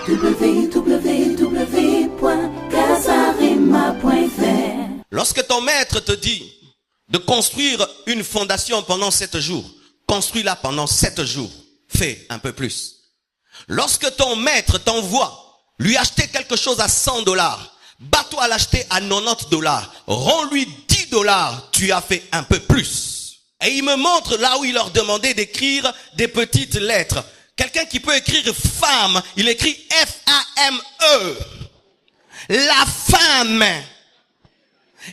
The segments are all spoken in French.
www.casarema.fr. Lorsque ton maître te dit de construire une fondation pendant 7 jours, construis-la pendant 7 jours. Fais un peu plus. Lorsque ton maître t'envoie lui acheter quelque chose à $100, bats-toi à l'acheter à $90. Rends-lui $10, tu as fait un peu plus. Et il me montre là où il leur demandait d'écrire des petites lettres. Quelqu'un qui peut écrire femme, il écrit F-A-M-E. La femme.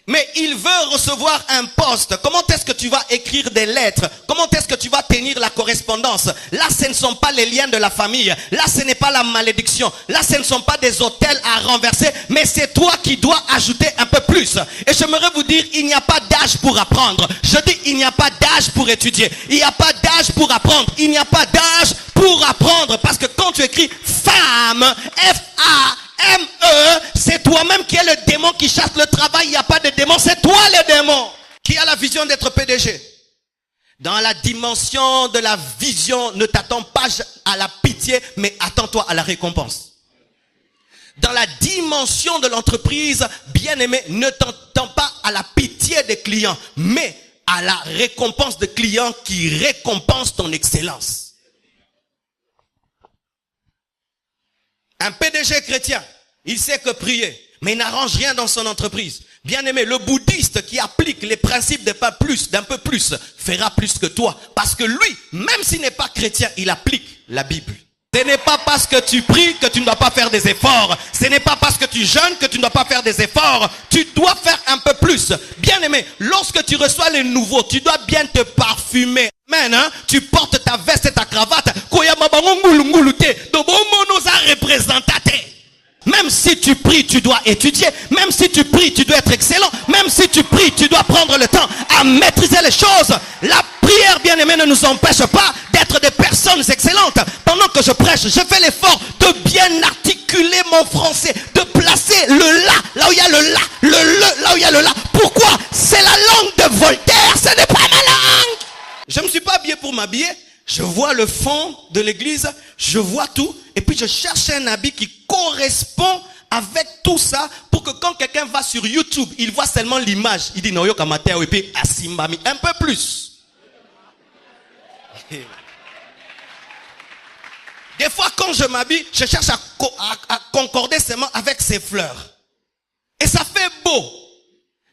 Mais il veut recevoir un poste. Comment est-ce que tu vas écrire des lettres? Comment est-ce que tu vas tenir la correspondance? Là, ce ne sont pas les liens de la famille. Là, ce n'est pas la malédiction. Là, ce ne sont pas des hôtels à renverser. Mais c'est toi qui dois ajouter un peu plus. Et j'aimerais vous dire, il n'y a pas d'âge pour apprendre. Je dis, il n'y a pas d'âge pour étudier. Il n'y a pas d'âge pour apprendre. Il n'y a pas d'âge pour apprendre. Parce que quand tu écris femme, F-A-M-E, c'est toi-même qui es le démon qui chasse le travail. Il n'y a pas de démon, c'est toi le démon. Qui a la vision d'être PDG? Dans la dimension de la vision, ne t'attends pas à la pitié, mais attends-toi à la récompense. Dans la dimension de l'entreprise, bien-aimé, ne t'attends pas à la pitié des clients, mais à la récompense de clients qui récompense ton excellence. Un PDG chrétien, il sait que prier, mais il n'arrange rien dans son entreprise. Bien-aimé, le bouddhiste qui applique les principes de pas plus, d'un peu plus, fera plus que toi. Parce que lui, même s'il n'est pas chrétien, il applique la Bible. Ce n'est pas parce que tu pries que tu ne dois pas faire des efforts. Ce n'est pas parce que tu jeûnes que tu ne dois pas faire des efforts. Tu dois faire un peu plus. Bien-aimé, lorsque tu reçois les nouveaux, tu dois bien te parfumer. Amen, hein? Tu portes ta veste et ta cravate. Même si tu pries, tu dois étudier. Même si tu pries, tu dois être excellent. Même si tu pries, tu dois prendre le temps à maîtriser les choses. La prière, bien-aimé, ne nous empêche pas d'être des personnes excellentes. Pendant que je prêche, je fais l'effort de bien articuler mon français, de placer le la, là où il y a le la, le là où il y a le la. Pourquoi? C'est la langue de Voltaire, ce n'est pas ma langue. Je ne me suis pas habillé pour m'habiller. Je vois le fond de l'église, je vois tout, et puis je cherche un habit qui correspond avec tout ça, pour que quand quelqu'un va sur YouTube, il voit seulement l'image. Il dit non, yo kamate, et puis asimbami, un peu plus. Des fois, quand je m'habille, je cherche à concorder seulement avec ces fleurs. Et ça fait beau.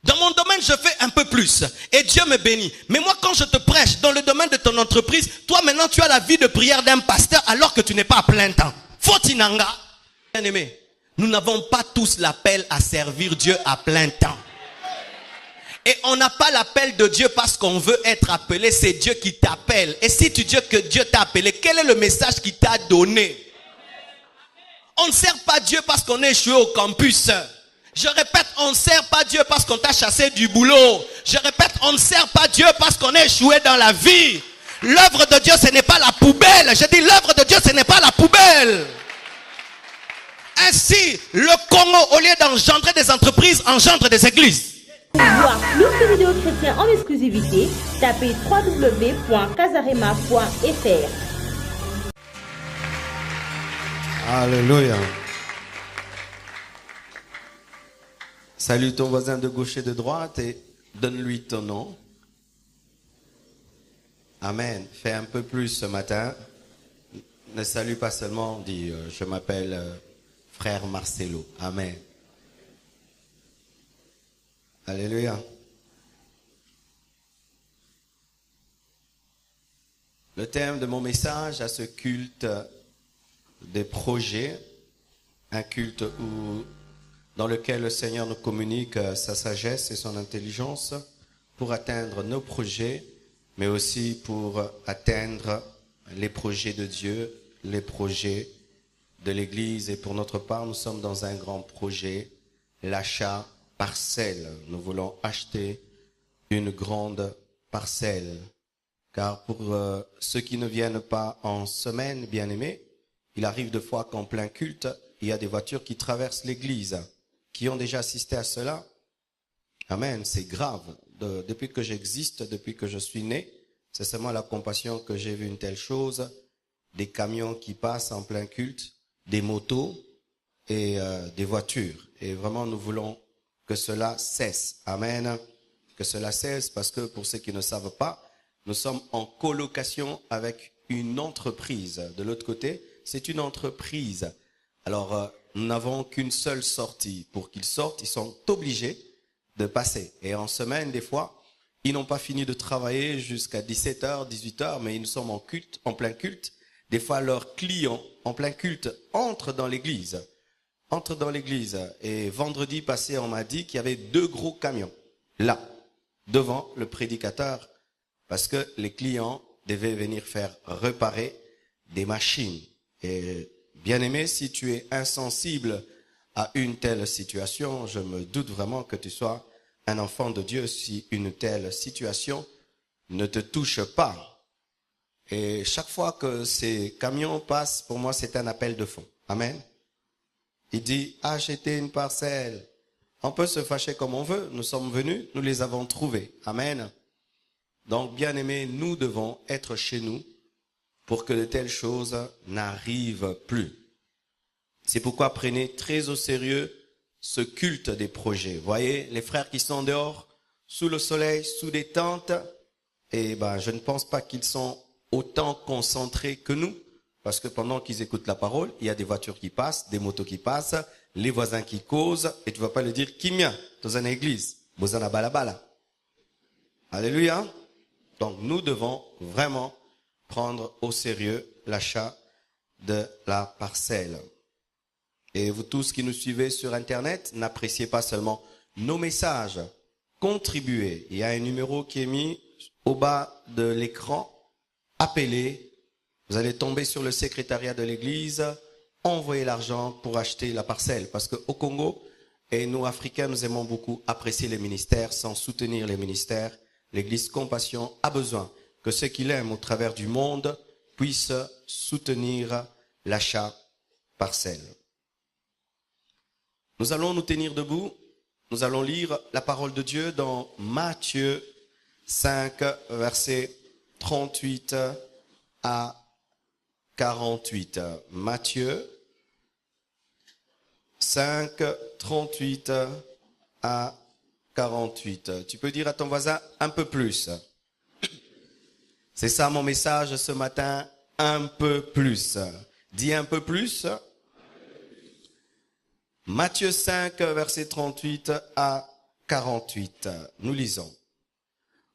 Dans mon domaine, je fais un peu plus. Et Dieu me bénit. Mais moi, quand je te prêche dans le domaine de ton entreprise, toi maintenant, tu as la vie de prière d'un pasteur alors que tu n'es pas à plein temps. Fotinanga. Bien aimé, nous n'avons pas tous l'appel à servir Dieu à plein temps. Et on n'a pas l'appel de Dieu parce qu'on veut être appelé. C'est Dieu qui t'appelle. Et si tu dis que Dieu t'a appelé, quel est le message qu'il t'a donné? On ne sert pas Dieu parce qu'on est échoué au campus. Je répète, on ne sert pas Dieu parce qu'on t'a chassé du boulot. Je répète, on ne sert pas Dieu parce qu'on est échoué dans la vie. L'œuvre de Dieu, ce n'est pas la poubelle. Je dis, l'œuvre de Dieu, ce n'est pas la poubelle. Ainsi, le Congo, au lieu d'engendrer des entreprises, engendre des églises. Pour voir plus de vidéos chrétiennes en exclusivité, tapez www.casarema.fr. Alléluia. Salue ton voisin de gauche et de droite et donne-lui ton nom. Amen. Fais un peu plus ce matin. Ne salue pas seulement, dis je m'appelle frère Marcelo. Amen. Alléluia. Le thème de mon message à ce culte des projets, un culte dans lequel le Seigneur nous communique sa sagesse et son intelligence pour atteindre nos projets, mais aussi pour atteindre les projets de Dieu, les projets de l'Église. Et pour notre part, nous sommes dans un grand projet, l'achat parcelle. Nous voulons acheter une grande parcelle. Car pour ceux qui ne viennent pas en semaine, bien-aimés, il arrive de fois qu'en plein culte, il y a des voitures qui traversent l'église. Qui ont déjà assisté à cela? Amen, c'est grave. Depuis que j'existe, depuis que je suis né, c'est seulement la compassion que j'ai vu une telle chose. Des camions qui passent en plein culte. des motos et des voitures. Et vraiment, nous voulons que cela cesse. Amen. Que cela cesse parce que pour ceux qui ne savent pas, nous sommes en colocation avec une entreprise. De l'autre côté, c'est une entreprise. Alors, nous n'avons qu'une seule sortie. Pour qu'ils sortent, ils sont obligés de passer. Et en semaine, des fois, ils n'ont pas fini de travailler jusqu'à 17h, 18h, mais nous sommes en culte, en plein culte. Des fois, leurs clients, en plein culte, entrent dans l'église. Et vendredi passé, on m'a dit qu'il y avait 2 gros camions, là, devant le prédicateur, parce que les clients devaient venir faire réparer des machines. Et bien aimé, si tu es insensible à une telle situation, je me doute vraiment que tu sois un enfant de Dieu si une telle situation ne te touche pas. Et chaque fois que ces camions passent, pour moi, c'est un appel de fond. Amen. Il dit, achetez une parcelle. On peut se fâcher comme on veut. Nous sommes venus, nous les avons trouvés. Amen. Donc, bien aimés, nous devons être chez nous pour que de telles choses n'arrivent plus. C'est pourquoi prenez très au sérieux ce culte des projets. Voyez, les frères qui sont dehors, sous le soleil, sous des tentes, et je ne pense pas qu'ils sont autant concentrés que nous, parce que pendant qu'ils écoutent la parole, il y a des voitures qui passent, des motos qui passent, les voisins qui causent, et tu vas pas le dire, Kimia, dans une église, bozana balabala. Alléluia. Donc nous devons vraiment prendre au sérieux l'achat de la parcelle. Et vous tous qui nous suivez sur Internet, n'appréciez pas seulement nos messages, contribuez. Il y a un numéro qui est mis au bas de l'écran. Appelez, vous allez tomber sur le secrétariat de l'église, envoyez l'argent pour acheter la parcelle. Parce qu'au Congo, et nous Africains, nous aimons beaucoup apprécier les ministères sans soutenir les ministères. L'église Compassion a besoin que ceux qui l'aiment au travers du monde puissent soutenir l'achat parcelle. Nous allons nous tenir debout. Nous allons lire la parole de Dieu dans Matthieu 5, versets 38 à 48. Matthieu 5, 38 à 48. Tu peux dire à ton voisin un peu plus. C'est ça mon message ce matin, un peu plus. Dis un peu plus. Matthieu 5, verset 38 à 48. Nous lisons.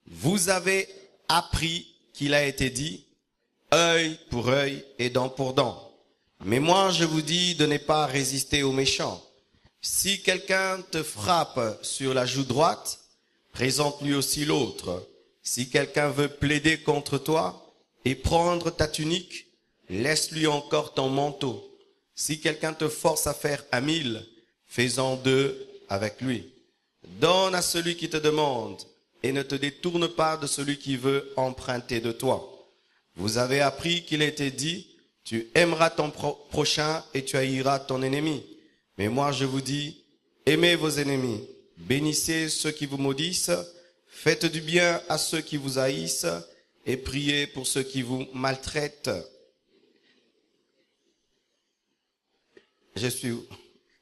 Vous avez appris qu'il a été dit, œil pour œil et dent pour dent. Mais moi, je vous dis de ne pas résister aux méchants. Si quelqu'un te frappe sur la joue droite, présente-lui aussi l'autre. Si quelqu'un veut plaider contre toi et prendre ta tunique, laisse-lui encore ton manteau. Si quelqu'un te force à faire 1000, fais-en 2 avec lui. Donne à celui qui te demande et ne te détourne pas de celui qui veut emprunter de toi. Vous avez appris qu'il a été dit, tu aimeras ton prochain et tu haïras ton ennemi. Mais moi je vous dis, aimez vos ennemis, bénissez ceux qui vous maudissent, faites du bien à ceux qui vous haïssent et priez pour ceux qui vous maltraitent.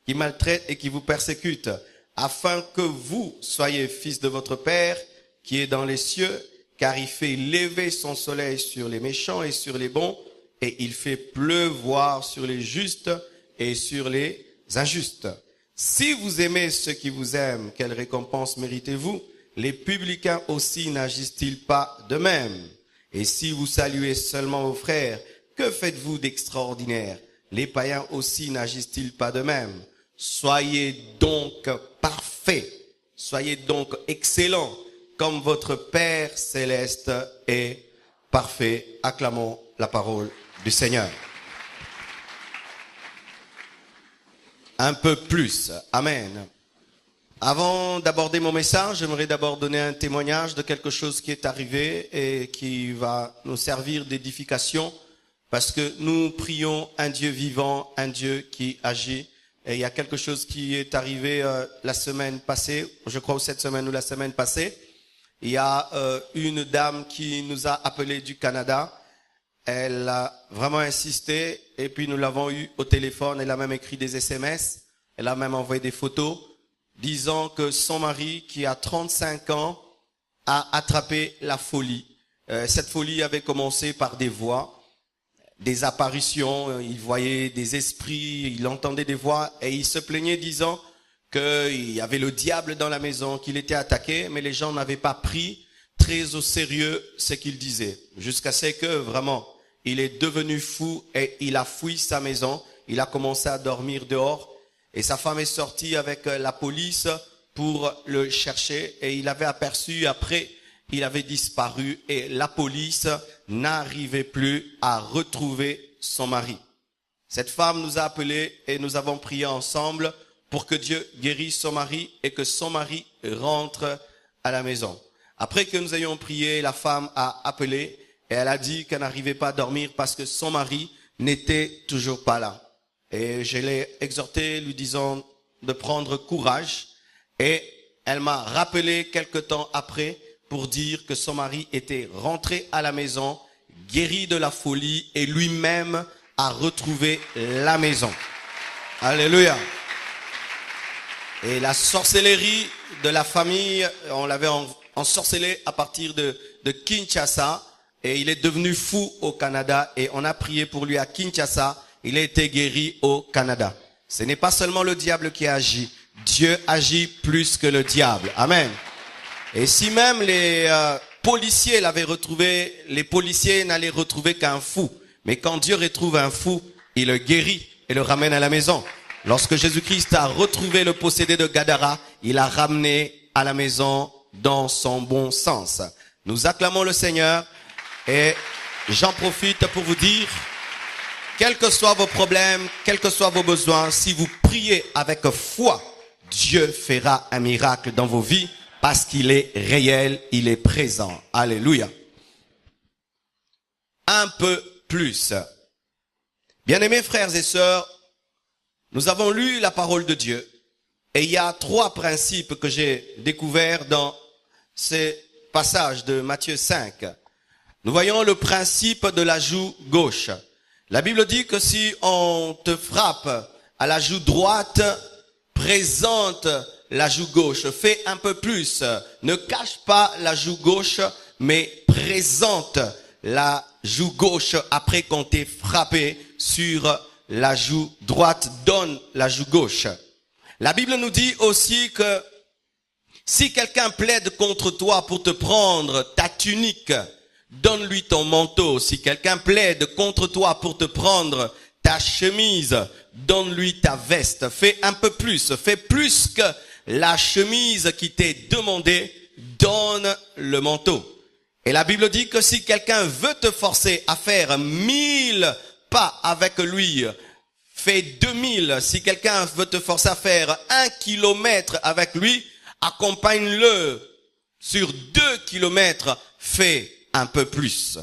Qui maltraite et qui vous persécute, afin que vous soyez fils de votre Père qui est dans les cieux, car il fait lever son soleil sur les méchants et sur les bons, et il fait pleuvoir sur les justes et sur les injustes. Si vous aimez ceux qui vous aiment, quelle récompense méritez-vous? Les publicains aussi n'agissent-ils pas de même? Et si vous saluez seulement vos frères, que faites-vous d'extraordinaire? Les païens aussi n'agissent-ils pas de même? Soyez donc parfaits, soyez donc excellents, comme votre Père céleste est parfait. Acclamons la parole du Seigneur. Un peu plus. Amen. Avant d'aborder mon message, j'aimerais d'abord donner un témoignage de quelque chose qui est arrivé et qui va nous servir d'édification. Parce que nous prions un Dieu vivant, un Dieu qui agit. Et il y a quelque chose qui est arrivé la semaine passée, je crois cette semaine ou la semaine passée. Il y a une dame qui nous a appelés du Canada. Elle a vraiment insisté et puis nous l'avons eu au téléphone. Elle a même écrit des SMS. Elle a même envoyé des photos disant que son mari, qui a 35 ans, a attrapé la folie. Cette folie avait commencé par des voix, des apparitions. Il voyait des esprits, il entendait des voix et il se plaignait disant qu'il y avait le diable dans la maison, qu'il était attaqué, mais les gens n'avaient pas pris très au sérieux ce qu'il disait. Jusqu'à ce que vraiment il est devenu fou et il a fui sa maison. Il a commencé à dormir dehors et sa femme est sortie avec la police pour le chercher et il avait aperçu après, il avait disparu et la police n'arrivait plus à retrouver son mari. Cette femme nous a appelés et nous avons prié ensemble pour que Dieu guérisse son mari et que son mari rentre à la maison. Après que nous ayons prié, la femme a appelé et elle a dit qu'elle n'arrivait pas à dormir parce que son mari n'était toujours pas là. Et je l'ai exhorté lui disant de prendre courage et elle m'a rappelé quelque temps après pour dire que son mari était rentré à la maison, guéri de la folie et lui-même a retrouvé la maison. Alléluia. Et la sorcellerie de la famille, on l'avait ensorcelé à partir de Kinshasa et il est devenu fou au Canada et on a prié pour lui à Kinshasa. Il a été guéri au Canada. Ce n'est pas seulement le diable qui agit. Dieu agit plus que le diable. Amen. Et si même les policiers l'avaient retrouvé, les policiers n'allaient retrouver qu'un fou. Mais quand Dieu retrouve un fou, il le guérit et le ramène à la maison. Lorsque Jésus-Christ a retrouvé le possédé de Gadara, il l'a ramené à la maison dans son bon sens. Nous acclamons le Seigneur et j'en profite pour vous dire, quels que soient vos problèmes, quels que soient vos besoins, si vous priez avec foi, Dieu fera un miracle dans vos vies parce qu'il est réel, il est présent. Alléluia. Un peu plus. Bien-aimés frères et sœurs, nous avons lu la parole de Dieu et il y a 3 principes que j'ai découverts dans ces passages de Matthieu 5. Nous voyons le principe de la joue gauche. La Bible dit que si on te frappe à la joue droite, présente la joue gauche. Fais un peu plus. Ne cache pas la joue gauche, mais présente la joue gauche après qu'on t'ait frappé sur la joue droite. Donne la joue gauche. La Bible nous dit aussi que si quelqu'un plaide contre toi pour te prendre ta tunique, donne-lui ton manteau. Si quelqu'un plaide contre toi pour te prendre ta chemise, donne-lui ta veste. Fais un peu plus. Fais plus que la chemise qui t'est demandée. Donne le manteau. Et la Bible dit que si quelqu'un veut te forcer à faire 1000 pas avec lui, fais 2000. Si quelqu'un veut te forcer à faire 1 kilomètre avec lui, accompagne-le sur 2 kilomètres. Fais un peu plus.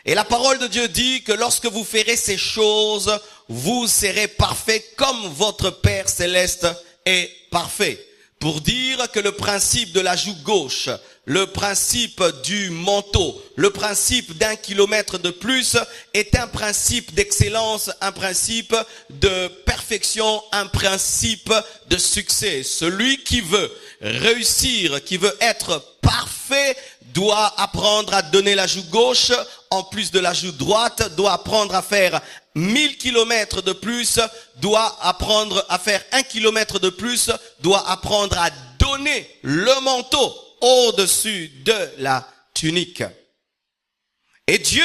Et la parole de Dieu dit que lorsque vous ferez ces choses, vous serez parfaits comme votre Père céleste est parfait. Pour dire que le principe de la joue gauche, le principe du manteau, le principe d'1 kilomètre de plus est un principe d'excellence, un principe de perfection, un principe de succès. Celui qui veut réussir, qui veut être parfait, doit apprendre à donner la joue gauche, en plus de la joue droite, doit apprendre à faire 1000 kilomètres de plus, doit apprendre à faire 1 kilomètre de plus, doit apprendre à donner le manteau au-dessus de la tunique. Et Dieu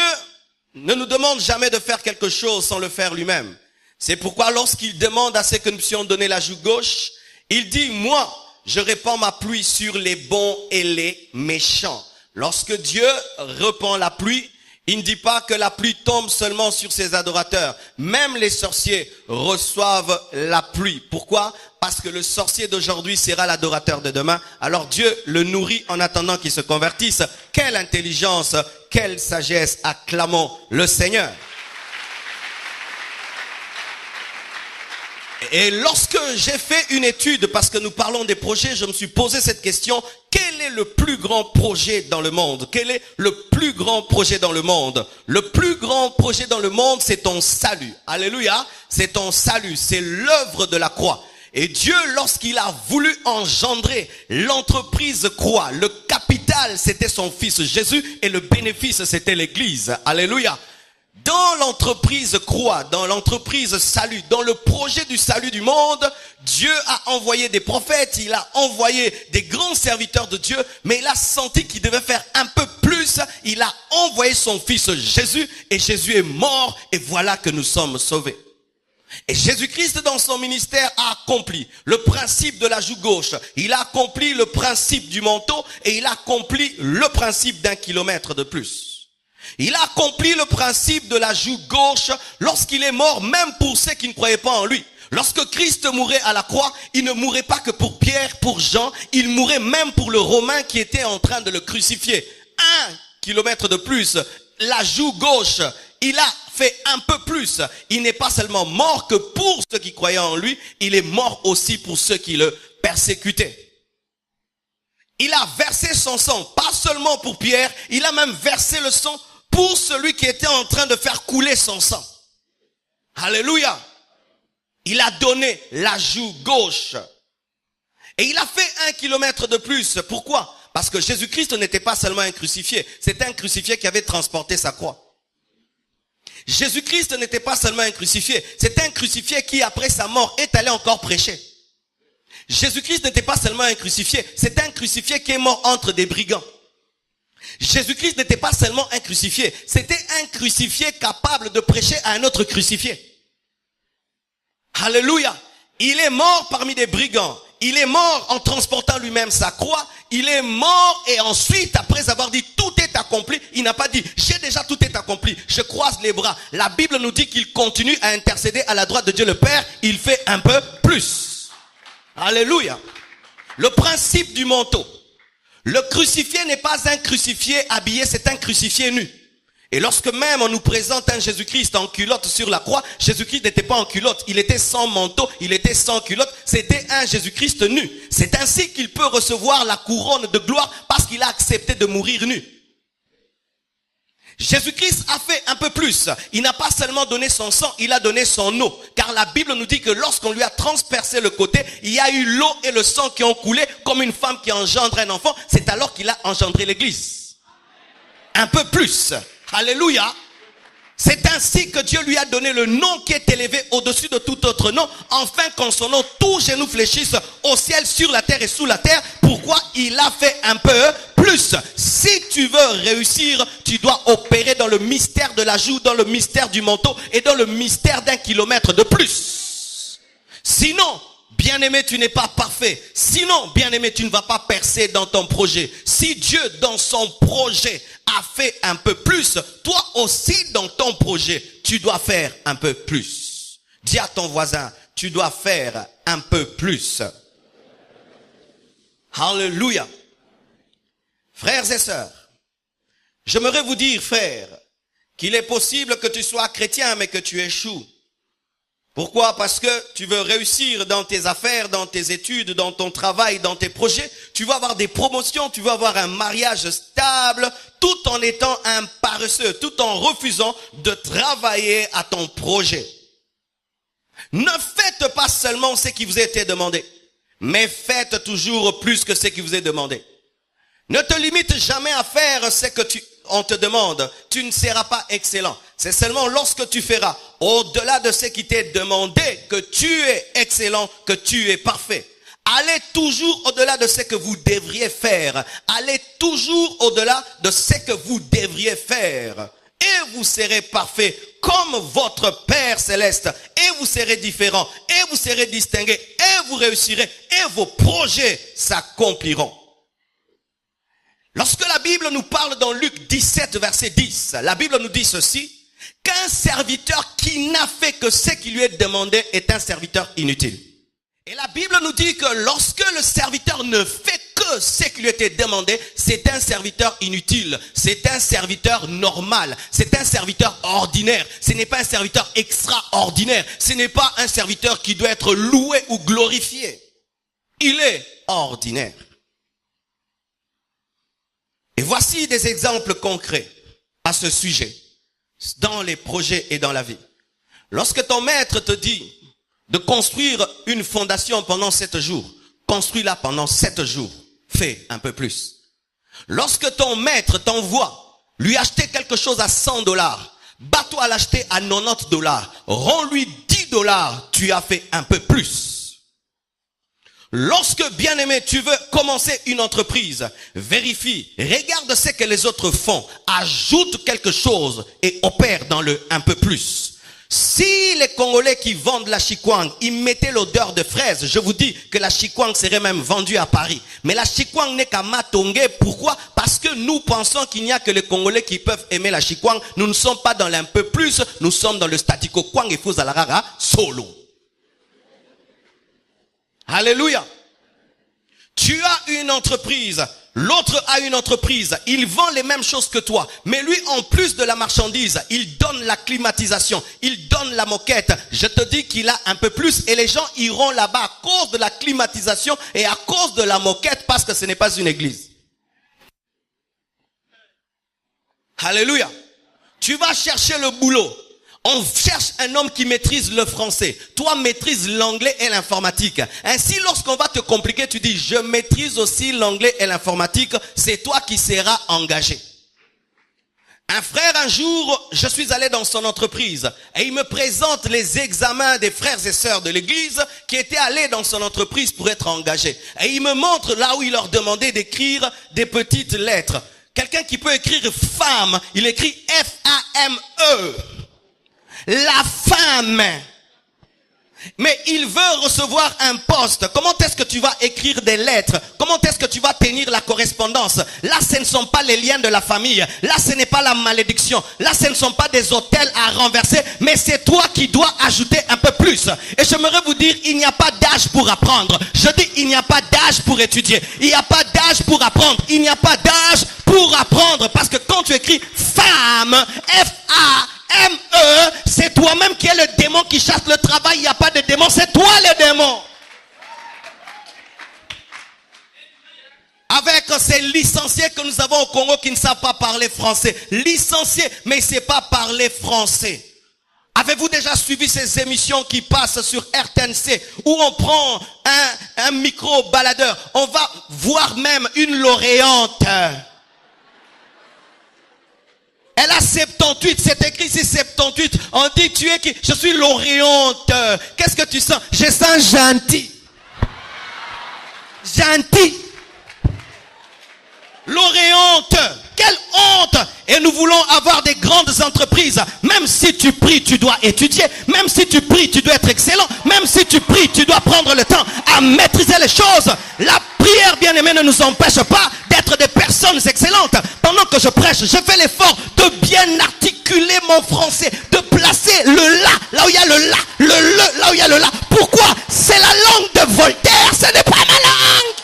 ne nous demande jamais de faire quelque chose sans le faire lui-même. C'est pourquoi lorsqu'il demande à ce que nous puissions donner la joue gauche, il dit, moi, je répands ma pluie sur les bons et les méchants. Lorsque Dieu répand la pluie, il ne dit pas que la pluie tombe seulement sur ses adorateurs. Même les sorciers reçoivent la pluie. Pourquoi? Parce que le sorcier d'aujourd'hui sera l'adorateur de demain. Alors Dieu le nourrit en attendant qu'il se convertisse. Quelle intelligence, quelle sagesse, acclamons le Seigneur. Et lorsque j'ai fait une étude, parce que nous parlons des projets, je me suis posé cette question, quelle quel est le plus grand projet dans le monde? Quel est le plus grand projet dans le monde? Le plus grand projet dans le monde, c'est ton salut. Alléluia. C'est ton salut. C'est l'œuvre de la croix. Et Dieu, lorsqu'il a voulu engendrer l'entreprise croix, le capital, c'était son fils Jésus et le bénéfice, c'était l'église. Alléluia. Dans l'entreprise croix, dans l'entreprise salut, dans le projet du salut du monde, Dieu a envoyé des prophètes, il a envoyé des grands serviteurs de Dieu, mais il a senti qu'il devait faire un peu plus. Il a envoyé son fils Jésus et Jésus est mort et voilà que nous sommes sauvés. Et Jésus-Christ dans son ministère a accompli le principe de la joue gauche. Il a accompli le principe du manteau et il a accompli le principe d'1 kilomètre de plus. Il a accompli le principe de la joue gauche lorsqu'il est mort, même pour ceux qui ne croyaient pas en lui. Lorsque Christ mourait à la croix, il ne mourait pas que pour Pierre, pour Jean, il mourait même pour le Romain qui était en train de le crucifier. 1 kilomètre de plus, la joue gauche, il a fait un peu plus. Il n'est pas seulement mort que pour ceux qui croyaient en lui, il est mort aussi pour ceux qui le persécutaient. Il a versé son sang, pas seulement pour Pierre, il a même versé le sang pour celui qui était en train de faire couler son sang. Alléluia. Il a donné la joue gauche. Et il a fait 1 kilomètre de plus. Pourquoi? Parce que Jésus-Christ n'était pas seulement un crucifié. C'était un crucifié qui avait transporté sa croix. Jésus-Christ n'était pas seulement un crucifié. C'était un crucifié qui, après sa mort, est allé encore prêcher. Jésus-Christ n'était pas seulement un crucifié. C'était un crucifié qui est mort entre des brigands. Jésus-Christ n'était pas seulement un crucifié. C'était un crucifié capable de prêcher à un autre crucifié. Alléluia. Il est mort parmi des brigands. Il est mort en transportant lui-même sa croix. Il est mort et ensuite, après avoir dit tout est accompli, il n'a pas dit j'ai déjà tout est accompli, je croise les bras. La Bible nous dit qu'il continue à intercéder à la droite de Dieu le Père. Il fait un peu plus. Alléluia. Le principe du manteau. Le crucifié n'est pas un crucifié habillé, c'est un crucifié nu. Et lorsque même on nous présente un Jésus-Christ en culotte sur la croix, Jésus-Christ n'était pas en culotte, il était sans manteau, il était sans culotte, c'était un Jésus-Christ nu. C'est ainsi qu'il peut recevoir la couronne de gloire parce qu'il a accepté de mourir nu. Jésus-Christ a fait un peu plus. Il n'a pas seulement donné son sang, il a donné son eau. Car la Bible nous dit que lorsqu'on lui a transpercé le côté, il y a eu l'eau et le sang qui ont coulé comme une femme qui engendre un enfant. C'est alors qu'il a engendré l'église. Un peu plus. Alléluia. C'est ainsi que Dieu lui a donné le nom qui est élevé au-dessus de tout autre nom, afin qu'en son nom, tout genou fléchisse au ciel, sur la terre et sous la terre. Pourquoi? Il a fait un peu plus. Si tu veux réussir, tu dois opérer dans le mystère de la joue, dans le mystère du manteau et dans le mystère d'1 kilomètre de plus. Sinon, bien-aimé, tu n'es pas parfait. Sinon, bien-aimé, tu ne vas pas percer dans ton projet. Si Dieu, dans son projet, a fait un peu plus, toi aussi, dans ton projet, tu dois faire un peu plus. Dis à ton voisin, tu dois faire un peu plus. Alléluia. Frères et sœurs, j'aimerais vous dire, frères, qu'il est possible que tu sois chrétien, mais que tu échoues. Pourquoi? Parce que tu veux réussir dans tes affaires, dans tes études, dans ton travail, dans tes projets. Tu veux avoir des promotions, tu veux avoir un mariage stable, tout en étant un paresseux, tout en refusant de travailler à ton projet. Ne faites pas seulement ce qui vous a été demandé, mais faites toujours plus que ce qui vous est demandé. Ne te limite jamais à faire ce que on te demande. Tu ne seras pas excellent. C'est seulement lorsque tu feras au-delà de ce qui t'est demandé que tu es excellent, que tu es parfait. Allez toujours au-delà de ce que vous devriez faire. Allez toujours au-delà de ce que vous devriez faire. Et vous serez parfait comme votre Père céleste. Et vous serez différent. Et vous serez distingué. Et vous réussirez. Et vos projets s'accompliront. Lorsque la Bible nous parle dans Luc 17, verset 10, la Bible nous dit ceci, qu'un serviteur qui n'a fait que ce qui lui est demandé est un serviteur inutile. Et la Bible nous dit que lorsque le serviteur ne fait que ce qui lui était demandé, c'est un serviteur inutile, c'est un serviteur normal, c'est un serviteur ordinaire, ce n'est pas un serviteur extraordinaire, ce n'est pas un serviteur qui doit être loué ou glorifié. Il est ordinaire. Et voici des exemples concrets à ce sujet, dans les projets et dans la vie. Lorsque ton maître te dit de construire une fondation pendant 7 jours, construis-la pendant 7 jours. Fais un peu plus. Lorsque ton maître t'envoie lui acheter quelque chose à $100, bats-toi à l'acheter à $90. Rends-lui $10, tu as fait un peu plus. Lorsque, bien-aimé, tu veux commencer une entreprise, vérifie, regarde ce que les autres font, ajoute quelque chose et opère dans le un peu plus. Si les Congolais qui vendent la chikwang, ils mettaient l'odeur de fraise, je vous dis que la chikwang serait même vendue à Paris. Mais la chikwang n'est qu'à Matongé. Pourquoi? Parce que nous pensons qu'il n'y a que les Congolais qui peuvent aimer la chikwang. Nous ne sommes pas dans l'un peu plus, nous sommes dans le statico kwang et Fuzalarara solo. Alléluia. Tu as une entreprise, l'autre a une entreprise, il vend les mêmes choses que toi, mais lui, en plus de la marchandise, il donne la climatisation, il donne la moquette. Je te dis qu'il a un peu plus et les gens iront là-bas à cause de la climatisation et à cause de la moquette parce que ce n'est pas une église. Alléluia. Tu vas chercher le boulot. On cherche un homme qui maîtrise le français. Toi, maîtrise l'anglais et l'informatique. Ainsi, lorsqu'on va te compliquer, tu dis, je maîtrise aussi l'anglais et l'informatique. C'est toi qui seras engagé. Un frère, un jour, je suis allé dans son entreprise et il me présente les examens des frères et sœurs de l'église qui étaient allés dans son entreprise pour être engagés. Et il me montre là où il leur demandait d'écrire des petites lettres. Quelqu'un qui peut écrire femme, il écrit F-A-M-E. La femme. Mais il veut recevoir un poste. Comment est-ce que tu vas écrire des lettres? Comment est-ce que tu vas tenir la correspondance? Là, ce ne sont pas les liens de la famille. Là, ce n'est pas la malédiction. Là, ce ne sont pas des hôtels à renverser. Mais c'est toi qui dois ajouter un peu plus. Et j'aimerais vous dire, il n'y a pas d'âge pour apprendre. Je dis, il n'y a pas d'âge pour étudier. Il n'y a pas d'âge pour apprendre. Il n'y a pas d'âge pour apprendre. Parce que quand tu écris femme, F-A-M-E, c'est toi-même qui es le démon qui chasse le travail. Il n'y a pas de démon, c'est toi le démon. Avec ces licenciés que nous avons au Congo qui ne savent pas parler français. Licenciés, mais ils ne savent pas parler français. Avez-vous déjà suivi ces émissions qui passent sur RTNC où on prend un micro-baladeur? On va voir même une lauréante. Elle a 78, c'est écrit ici 78. On dit, tu es qui? Je suis lauréante. Qu'est-ce que tu sens? Je sens gentil. Gentil. Lauréante. Quelle honte. Et nous voulons avoir des grandes entreprises. Même si tu pries, tu dois étudier. Même si tu pries, tu dois être excellent. Même si tu pries, tu dois prendre le temps à maîtriser les choses. La prière, bien-aimée, ne nous empêche pas d'être des personnes excellentes. Pendant que je prêche, je fais l'effort de bien articuler mon français, de placer le la, là où il y a le la, le là où il y a le la. Pourquoi? C'est la langue de Voltaire, ce n'est pas ma langue.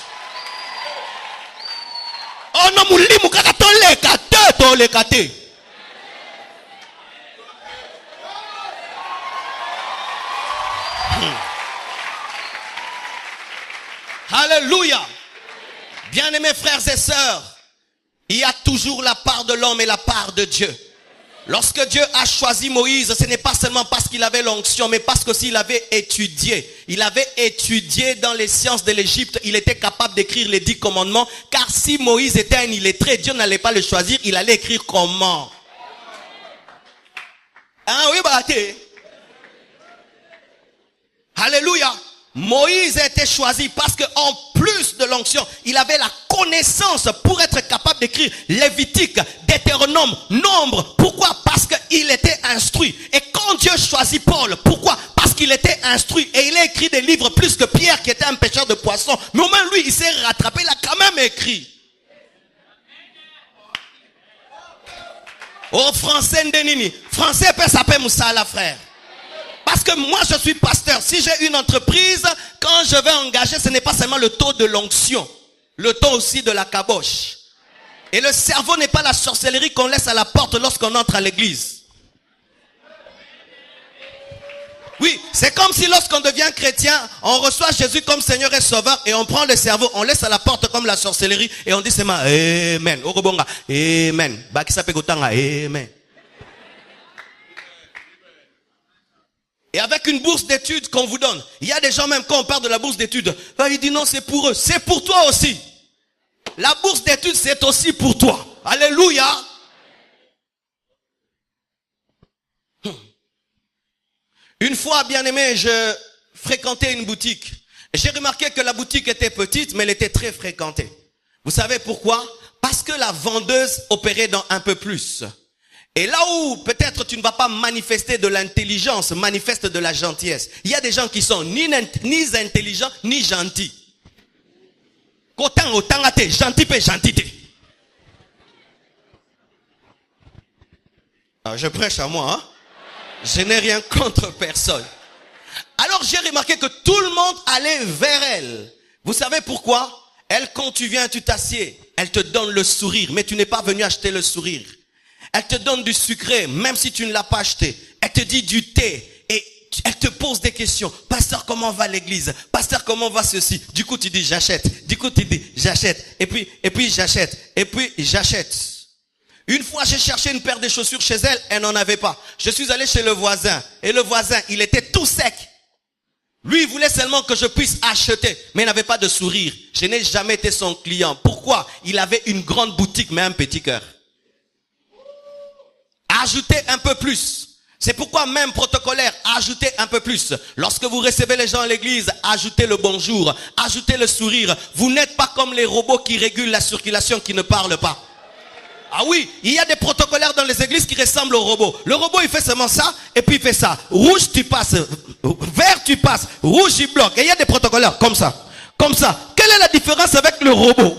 Oh non, moulimu kakaton le kate. Alléluia. Bien-aimés frères et sœurs, il y a toujours la part de l'homme et la part de Dieu. Lorsque Dieu a choisi Moïse, ce n'est pas seulement parce qu'il avait l'onction, mais parce que s'il avait étudié. Il avait étudié dans les sciences de l'Égypte. Il était capable d'écrire les 10 commandements. Car si Moïse était un illettré, Dieu n'allait pas le choisir. Il allait écrire comment? Ah oui, bah, alléluia. Moïse a été choisi parce qu'en plus de l'onction, il avait la connaissance pour être capable d'écrire Lévitique, Deutéronome, Nombre. Pourquoi? Parce qu'il était instruit. Et quand Dieu choisit Paul, pourquoi? Parce qu'il était instruit. Et il a écrit des livres plus que Pierre qui était un pêcheur de poissons. Mais au moins lui, il s'est rattrapé, il a quand même écrit. Oh, français Ndenini. Français peut s'appeler Moussala, frère. Parce que moi, je suis pasteur. Si j'ai une entreprise, quand je vais engager, ce n'est pas seulement le taux de l'onction. Le taux aussi de la caboche. Et le cerveau n'est pas la sorcellerie qu'on laisse à la porte lorsqu'on entre à l'église. Oui, C'est comme si lorsqu'on devient chrétien, on reçoit Jésus comme Seigneur et Sauveur et on prend le cerveau, on laisse à la porte comme la sorcellerie et on dit seulement Amen. Amen. Amen. Et avec une bourse d'études qu'on vous donne, il y a des gens même quand on parle de la bourse d'études, il dit non, c'est pour eux, c'est pour toi aussi. La bourse d'études, c'est aussi pour toi. Alléluia. Une fois, bien aimé, je fréquentais une boutique. J'ai remarqué que la boutique était petite, mais elle était très fréquentée. Vous savez pourquoi? Parce que la vendeuse opérait dans un peu plus. Et là où peut-être tu ne vas pas manifester de l'intelligence, manifeste de la gentillesse. Il y a des gens qui sont ni intelligents, ni gentils. Autant gentil pe gentité. Alors je prêche à moi, hein? Je n'ai rien contre personne. Alors j'ai remarqué que tout le monde allait vers elle. Vous savez pourquoi? Elle, quand tu viens, tu t'assieds. Elle te donne le sourire, mais tu n'es pas venu acheter le sourire. Elle te donne du sucré, même si tu ne l'as pas acheté. Elle te dit du thé et elle te pose des questions. Pasteur, comment va l'église? Pasteur, comment va ceci? Du coup, tu dis j'achète. Du coup, tu dis j'achète. Et puis j'achète. Et puis j'achète. Une fois, j'ai cherché une paire de chaussures chez elle, elle n'en avait pas. Je suis allé chez le voisin. Et le voisin, il était tout sec. Lui, il voulait seulement que je puisse acheter. Mais il n'avait pas de sourire. Je n'ai jamais été son client. Pourquoi? Il avait une grande boutique, mais un petit cœur. Ajoutez un peu plus. C'est pourquoi même protocolaire, ajoutez un peu plus. Lorsque vous recevez les gens à l'église, ajoutez le bonjour. Ajoutez le sourire. Vous n'êtes pas comme les robots qui régulent la circulation, qui ne parlent pas. Ah oui, il y a des protocolaires dans les églises qui ressemblent au robot. Le robot, il fait seulement ça, et puis il fait ça. Rouge, tu passes. Vert, tu passes. Rouge, il bloque. Et il y a des protocolaires comme ça. Comme ça. Quelle est la différence avec le robot?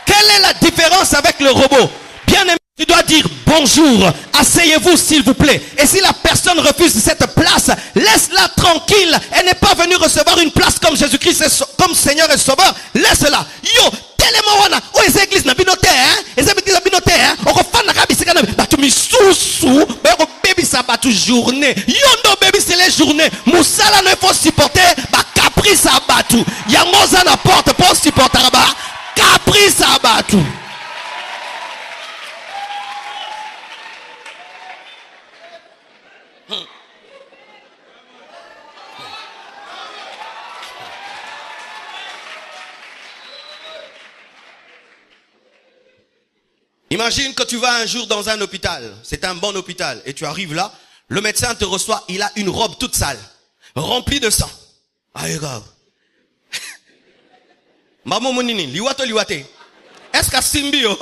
Quelle est la différence avec le robot? Bien aimé, tu dois dire bonjour, asseyez-vous s'il vous plaît. Et si la personne refuse cette place, laisse-la tranquille. Elle n'est pas venue recevoir une place comme Jésus-Christ, comme Seigneur et Sauveur. Laisse-la. Yo, télémoana, oh les églises n'a binoté, hein? Les églises n'a binoté, hein? On refait la rabi, c'est quand même. Batu mi sous, mais on baby ça batu journée. Yondo baby c'est les journées. Moussala ne faut supporter, bah caprice ça batu. Yamoza na porte pour supporter, bah caprice ça batu. Imagine que tu vas un jour dans un hôpital, c'est un bon hôpital, et tu arrives là, le médecin te reçoit, il a une robe toute sale, remplie de sang. Ah, regarde. Maman monini, liwate. Est-ce qu'à Simbio,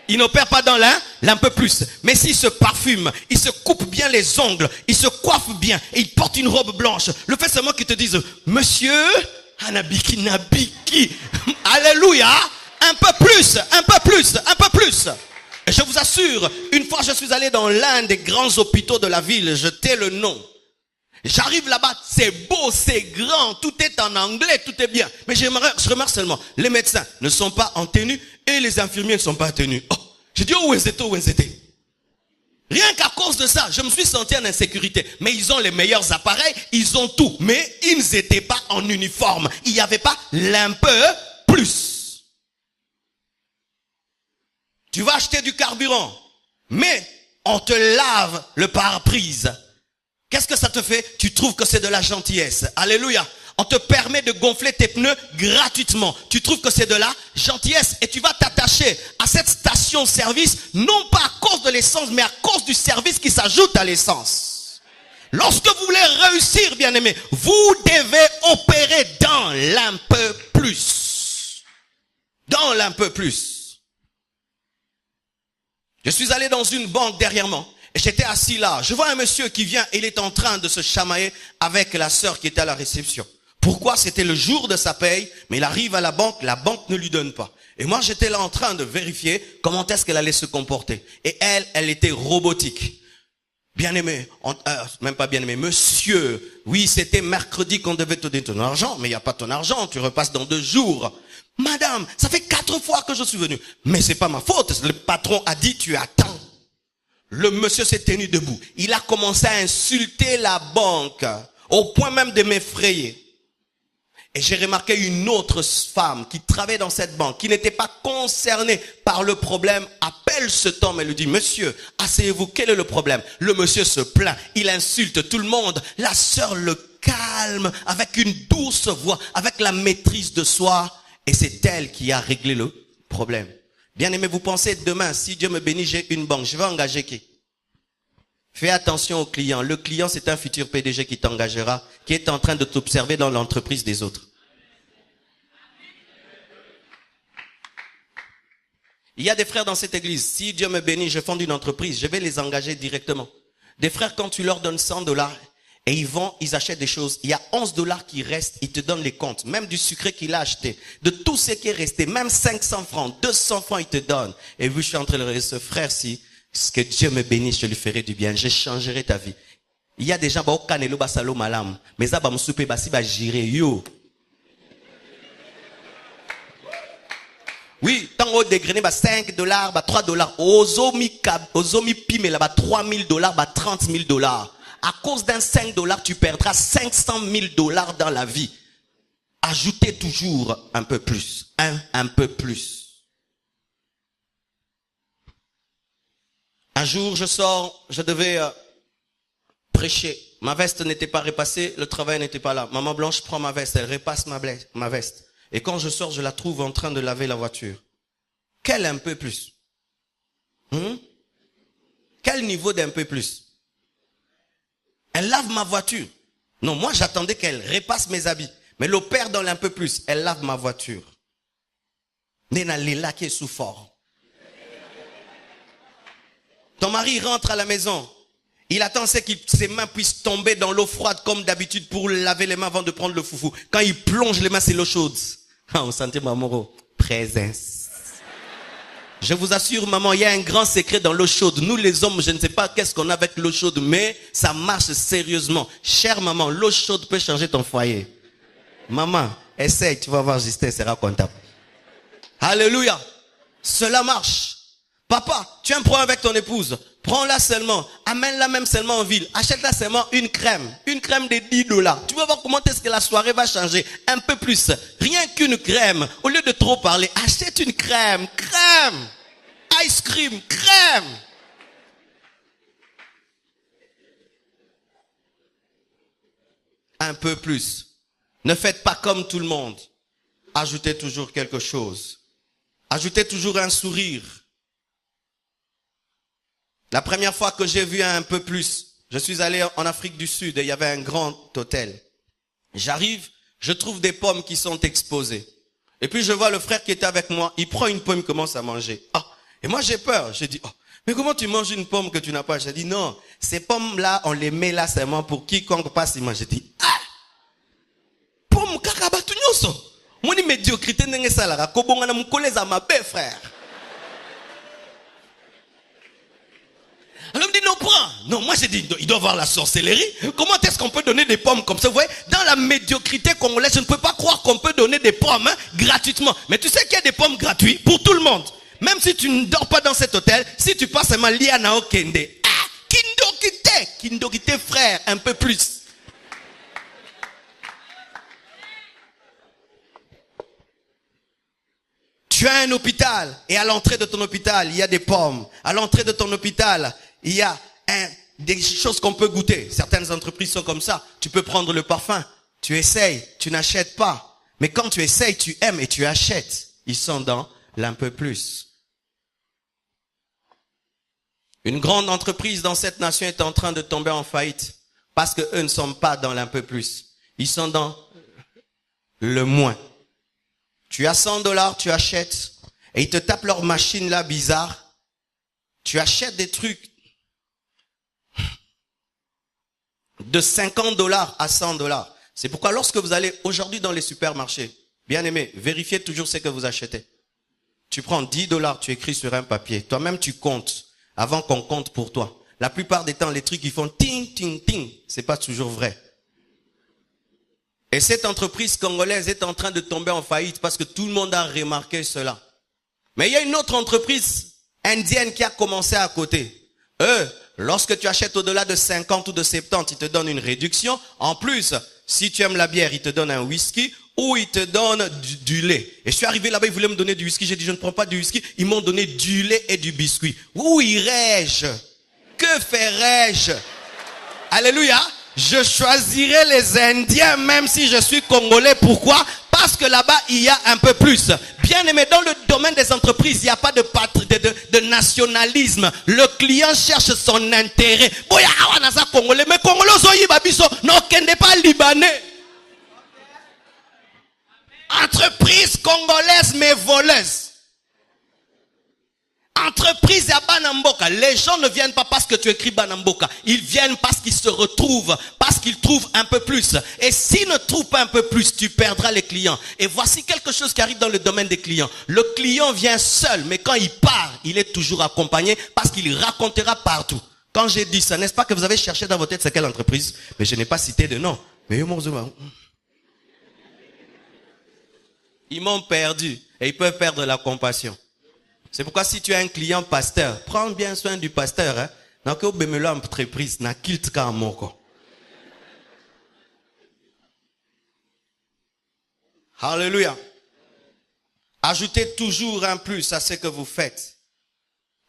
il n'opère pas dans l'un peu plus. Mais s'il se parfume, il se coupe bien les ongles, il se coiffe bien, et il porte une robe blanche. Le fait seulement qu'il te dise, monsieur, Anabiki, alléluia. Un peu plus. Et je vous assure, une fois je suis allé dans l'un des grands hôpitaux de la ville, je tais le nom. J'arrive là-bas, c'est beau, c'est grand, tout est en anglais, tout est bien. Mais je remarque seulement, les médecins ne sont pas en tenue et les infirmiers ne sont pas en tenue. Oh, j'ai dit, où étaient? Rien qu'à cause de ça, je me suis senti en insécurité. Mais ils ont les meilleurs appareils, ils ont tout. Mais ils n'étaient pas en uniforme. Il n'y avait pas l'un peu plus. Tu vas acheter du carburant, mais on te lave le pare-brise. Qu'est-ce que ça te fait? Tu trouves que c'est de la gentillesse. Alléluia. On te permet de gonfler tes pneus gratuitement. Tu trouves que c'est de la gentillesse et tu vas t'attacher à cette station-service, non pas à cause de l'essence, mais à cause du service qui s'ajoute à l'essence. Lorsque vous voulez réussir, bien-aimé, vous devez opérer dans l'un peu plus. Dans l'un peu plus. Je suis allé dans une banque derrière moi. Et j'étais assis là. Je vois un monsieur qui vient et il est en train de se chamailler avec la sœur qui était à la réception. Pourquoi? C'était le jour de sa paye, mais il arrive à la banque ne lui donne pas. Et moi, j'étais là en train de vérifier comment est-ce qu'elle allait se comporter. Et elle était robotique. Bien-aimé, même pas bien-aimé, monsieur, oui, c'était mercredi qu'on devait te donner ton argent, mais il n'y a pas ton argent, tu repasses dans 2 jours. Madame, ça fait 4 fois que je suis venu. Mais c'est pas ma faute. Le patron a dit, tu attends. Le monsieur s'est tenu debout. Il a commencé à insulter la banque, au point même de m'effrayer. Et j'ai remarqué une autre femme qui travaillait dans cette banque, qui n'était pas concernée par le problème, appelle cet homme et lui dit, monsieur, asseyez-vous, quel est le problème? Le monsieur se plaint, il insulte tout le monde. La sœur le calme avec une douce voix, avec la maîtrise de soi. Et c'est elle qui a réglé le problème. Bien aimé, vous pensez demain, si Dieu me bénit, j'ai une banque, je vais engager qui? Fais attention au client. Le client, c'est un futur PDG qui t'engagera, qui est en train de t'observer dans l'entreprise des autres. Il y a des frères dans cette église. Si Dieu me bénit, je fonde une entreprise, je vais les engager directement. Des frères, quand tu leur donnes $100 et ils achètent des choses, il y a $11 qui restent, ils te donnent les comptes. Même du sucre qu'il a acheté, de tout ce qui est resté, même 500 francs, 200 francs, ils te donnent. Et vu, je suis en train de dire, ce frère-ci, que Dieu me bénisse, je lui ferai du bien, je changerai ta vie. Il y a des gens, au canelo basalo malam, mais ça, me souper, basi, j'irai, yo. Oui, tant au dégrainé, $5, $3, ozomi pime, là, $3,000, $30,000. À cause d'un $5, tu perdras $500,000 dans la vie. Ajoutez toujours un peu plus. Un peu plus. Un jour, je devais prêcher. Ma veste n'était pas repassée, le travail n'était pas là. Maman Blanche prend ma veste, elle repasse ma veste. Et quand je sors, je la trouve en train de laver la voiture. Quel un peu plus? Quel niveau d'un peu plus? Elle lave ma voiture. Non, moi j'attendais qu'elle repasse mes habits. Mais le père donne un peu plus. Elle lave ma voiture. Nena Lela qui est sous fort. Ton mari rentre à la maison. Il attend que ses mains puissent tomber dans l'eau froide comme d'habitude pour laver les mains avant de prendre le foufou. Quand il plonge les mains, c'est l'eau chaude. Ah, on sentait maman, présence. Je vous assure, maman, il y a un grand secret dans l'eau chaude. Nous, les hommes, je ne sais pas qu'est-ce qu'on a avec l'eau chaude, mais ça marche sérieusement. Chère maman, l'eau chaude peut changer ton foyer. Maman, essaye, tu vas voir, Justin sera comptable. Alléluia. Cela marche. Papa, tu as un problème avec ton épouse. Prends-la seulement. Amène-la même seulement en ville. Achète-la seulement une crème. Une crème de $10. Tu vas voir comment est-ce que la soirée va changer. Un peu plus. Rien qu'une crème. Au lieu de trop parler, achète une crème. Crème. Ice cream. Crème. Un peu plus. Ne faites pas comme tout le monde. Ajoutez toujours quelque chose. Ajoutez toujours un sourire. La première fois que j'ai vu un peu plus, je suis allé en Afrique du Sud et il y avait un grand hôtel. J'arrive, je trouve des pommes qui sont exposées. Et puis je vois le frère qui était avec moi, il prend une pomme, il commence à manger. Ah, et moi j'ai peur, j'ai dit, oh, mais comment tu manges une pomme que tu n'as pas? J'ai dit, non, ces pommes-là, on les met là seulement pour quiconque passe, il mange. J'ai dit, ah, pomme kakabatu nyoso. Moi ni médiocrité n'enge salara, kobongana moukoleza à ma belle frère. Alors il me dit non, prends. Non, moi j'ai dit, il doit avoir la sorcellerie. Comment est-ce qu'on peut donner des pommes comme ça? Vous voyez, dans la médiocrité congolaise, je ne peux pas croire qu'on peut donner des pommes gratuitement. Mais tu sais qu'il y a des pommes gratuites pour tout le monde. Même si tu ne dors pas dans cet hôtel, si tu passes seulement Liana Okende. Ah, Kindokite frère, un peu plus. Tu as un hôpital et à l'entrée de ton hôpital, il y a des pommes. À l'entrée de ton hôpital, il y a des choses qu'on peut goûter. Certaines entreprises sont comme ça. Tu peux prendre le parfum. Tu essayes, tu n'achètes pas. Mais quand tu essayes, tu aimes et tu achètes. Ils sont dans l'un peu plus. Une grande entreprise dans cette nation est en train de tomber en faillite. Parce que eux ne sont pas dans l'un peu plus. Ils sont dans le moins. Tu as $100, tu achètes. Et ils te tapent leur machine là bizarre. Tu achètes des trucs de $50 à $100. C'est pourquoi lorsque vous allez aujourd'hui dans les supermarchés, bien aimé, vérifiez toujours ce que vous achetez. Tu prends $10, tu écris sur un papier. Toi-même, tu comptes avant qu'on compte pour toi. La plupart des temps, les trucs, ils font ting, ting, ting. C'est pas toujours vrai. Et cette entreprise congolaise est en train de tomber en faillite parce que tout le monde a remarqué cela. Mais il y a une autre entreprise indienne qui a commencé à côté. Eux, lorsque tu achètes au-delà de 50 ou de 70, ils te donnent une réduction. En plus, si tu aimes la bière, ils te donnent un whisky ou ils te donnent du lait. Et je suis arrivé là-bas, ils voulaient me donner du whisky. J'ai dit, je ne prends pas du whisky. Ils m'ont donné du lait et du biscuit. Où irais-je? Que ferais-je? Alléluia. Je choisirai les Indiens même si je suis Congolais. Pourquoi? Parce que là-bas, il y a un peu plus. Bien aimé, dans le domaine des entreprises, il n'y a pas de nationalisme. Le client cherche son intérêt. Mais Congolais, non, qui n'est pas libanais. Entreprise congolaise mais voleuse. Entreprise à Banamboka. Les gens ne viennent pas parce que tu écris Banamboka. Ils viennent parce qu'ils se retrouvent, parce qu'ils trouvent un peu plus. Et s'ils ne trouvent pas un peu plus, tu perdras les clients. Et voici quelque chose qui arrive dans le domaine des clients. Le client vient seul, mais quand il part, il est toujours accompagné parce qu'il racontera partout. Quand j'ai dit ça, n'est-ce pas que vous avez cherché dans votre tête c'est quelle entreprise? Mais je n'ai pas cité de nom. Mais ils m'ont perdu et ils peuvent perdre la compassion. C'est pourquoi si tu as un client pasteur, prends bien soin du pasteur. Hein? Entreprise, na kilt ka moko. Alléluia. Ajoutez toujours un plus à ce que vous faites.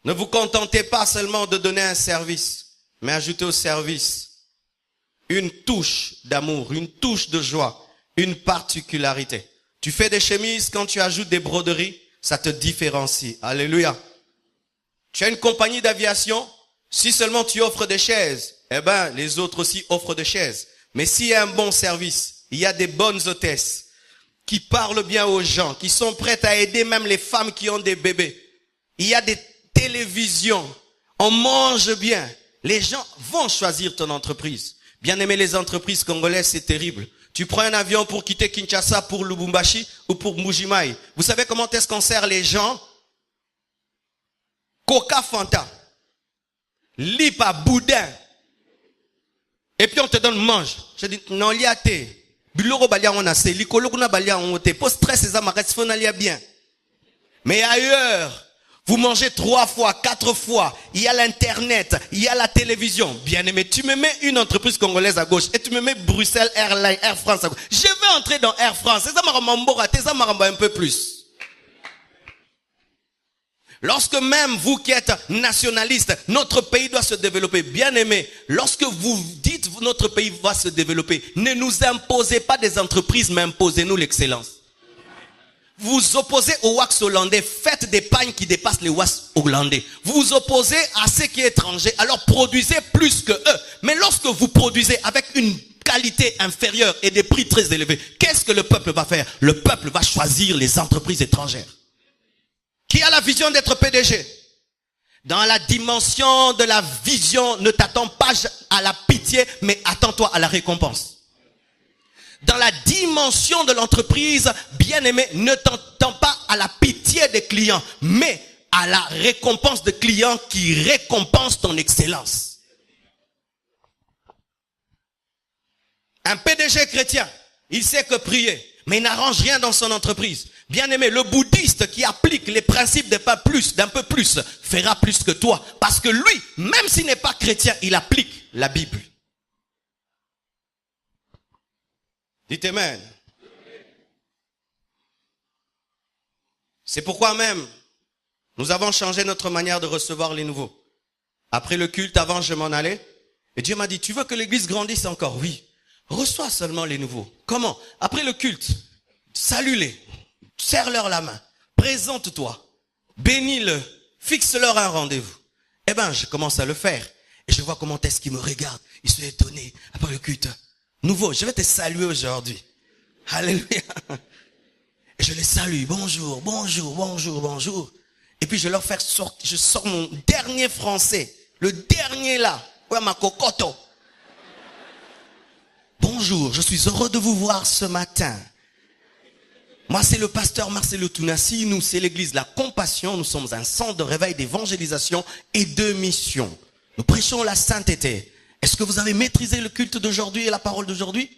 Ne vous contentez pas seulement de donner un service, mais ajoutez au service une touche d'amour, une touche de joie, une particularité. Tu fais des chemises, quand tu ajoutes des broderies, ça te différencie. Alléluia. Tu as une compagnie d'aviation, si seulement tu offres des chaises, eh ben, les autres aussi offrent des chaises. Mais s'il y a un bon service, il y a des bonnes hôtesses qui parlent bien aux gens, qui sont prêtes à aider même les femmes qui ont des bébés. Il y a des télévisions, on mange bien. Les gens vont choisir ton entreprise. Bien aimé, les entreprises congolaises, c'est terrible. Tu prends un avion pour quitter Kinshasa pour Lubumbashi ou pour Mbuji-Mayi. Vous savez comment est-ce qu'on sert les gens? Coca Fanta. Lipa boudin. Et puis on te donne mange. Je dis non liate. Biloko balia on a c'est likolo kuna balia on te. Pour stress ça m'arrête faut n'aller bien. Mais ailleurs, vous mangez 3 fois, 4 fois. Il y a l'internet, il y a la télévision. Bien aimé, tu me mets une entreprise congolaise à gauche et tu me mets Bruxelles Airlines, Air France à gauche. Je vais entrer dans Air France. C'est ça un peu plus. Lorsque même vous qui êtes nationaliste, notre pays doit se développer. Bien aimé, lorsque vous dites notre pays va se développer, ne nous imposez pas des entreprises, mais imposez-nous l'excellence. Vous opposez aux wax hollandais, faites des pagnes qui dépassent les wax hollandais. Vous vous opposez à ce qui est étranger, alors produisez plus que eux. Mais lorsque vous produisez avec une qualité inférieure et des prix très élevés, qu'est-ce que le peuple va faire? Le peuple va choisir les entreprises étrangères. Qui a la vision d'être PDG? Dans la dimension de la vision, ne t'attends pas à la pitié, mais attends-toi à la récompense. Dans la dimension de l'entreprise, bien aimé, ne t'attends pas à la pitié des clients, mais à la récompense de clients qui récompensent ton excellence. Un PDG chrétien, il sait que prier, mais il n'arrange rien dans son entreprise. Bien aimé, le bouddhiste qui applique les principes d'un peu plus, fera plus que toi. Parce que lui, même s'il n'est pas chrétien, il applique la Bible. Dites Amen. C'est pourquoi même, nous avons changé notre manière de recevoir les nouveaux. Après le culte, avant je m'en allais, et Dieu m'a dit, tu veux que l'église grandisse encore? Oui. Reçois seulement les nouveaux. Comment? Après le culte, salue-les, serre-leur la main, présente-toi, bénis-le, fixe-leur un rendez-vous. Eh ben, je commence à le faire, et je vois comment est-ce qu'ils me regardent. Ils sont étonnés. Après le culte, nouveau, je vais te saluer aujourd'hui. Alléluia. Et je les salue. Bonjour, bonjour, bonjour, bonjour. Et puis je leur fais sortir, je sors mon dernier français. Le dernier là. Ouais, ma cocotte. Bonjour, je suis heureux de vous voir ce matin. Moi, c'est le pasteur Marcelo Tounassi. Nous, c'est l'église La Compassion. Nous sommes un centre de réveil, d'évangélisation et de mission. Nous prêchons la sainteté. Est-ce que vous avez maîtrisé le culte d'aujourd'hui et la parole d'aujourd'hui?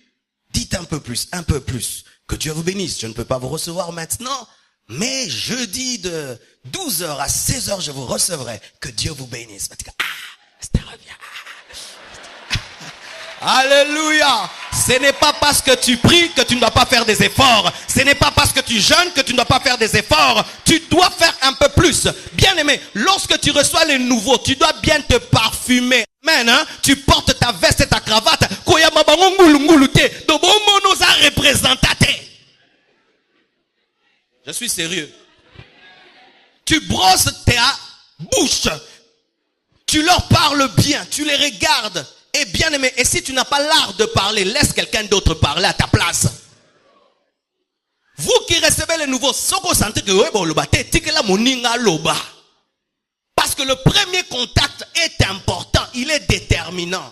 Dites un peu plus, un peu plus. Que Dieu vous bénisse. Je ne peux pas vous recevoir maintenant, mais jeudi de 12h à 16h, je vous recevrai. Que Dieu vous bénisse. Alléluia. Ce n'est pas parce que tu pries que tu ne dois pas faire des efforts. Ce n'est pas parce que tu jeûnes que tu ne dois pas faire des efforts. Tu dois faire un peu plus. Bien aimé, lorsque tu reçois les nouveaux, tu dois bien te parfumer. Amen, hein? Tu portes ta veste et ta cravate. Je suis sérieux. Tu brosses ta bouche. Tu leur parles bien. Tu les regardes. Et bien aimé, et si tu n'as pas l'art de parler, laisse quelqu'un d'autre parler à ta place. Vous qui recevez les nouveaux, parce que le premier contact est important, il est déterminant.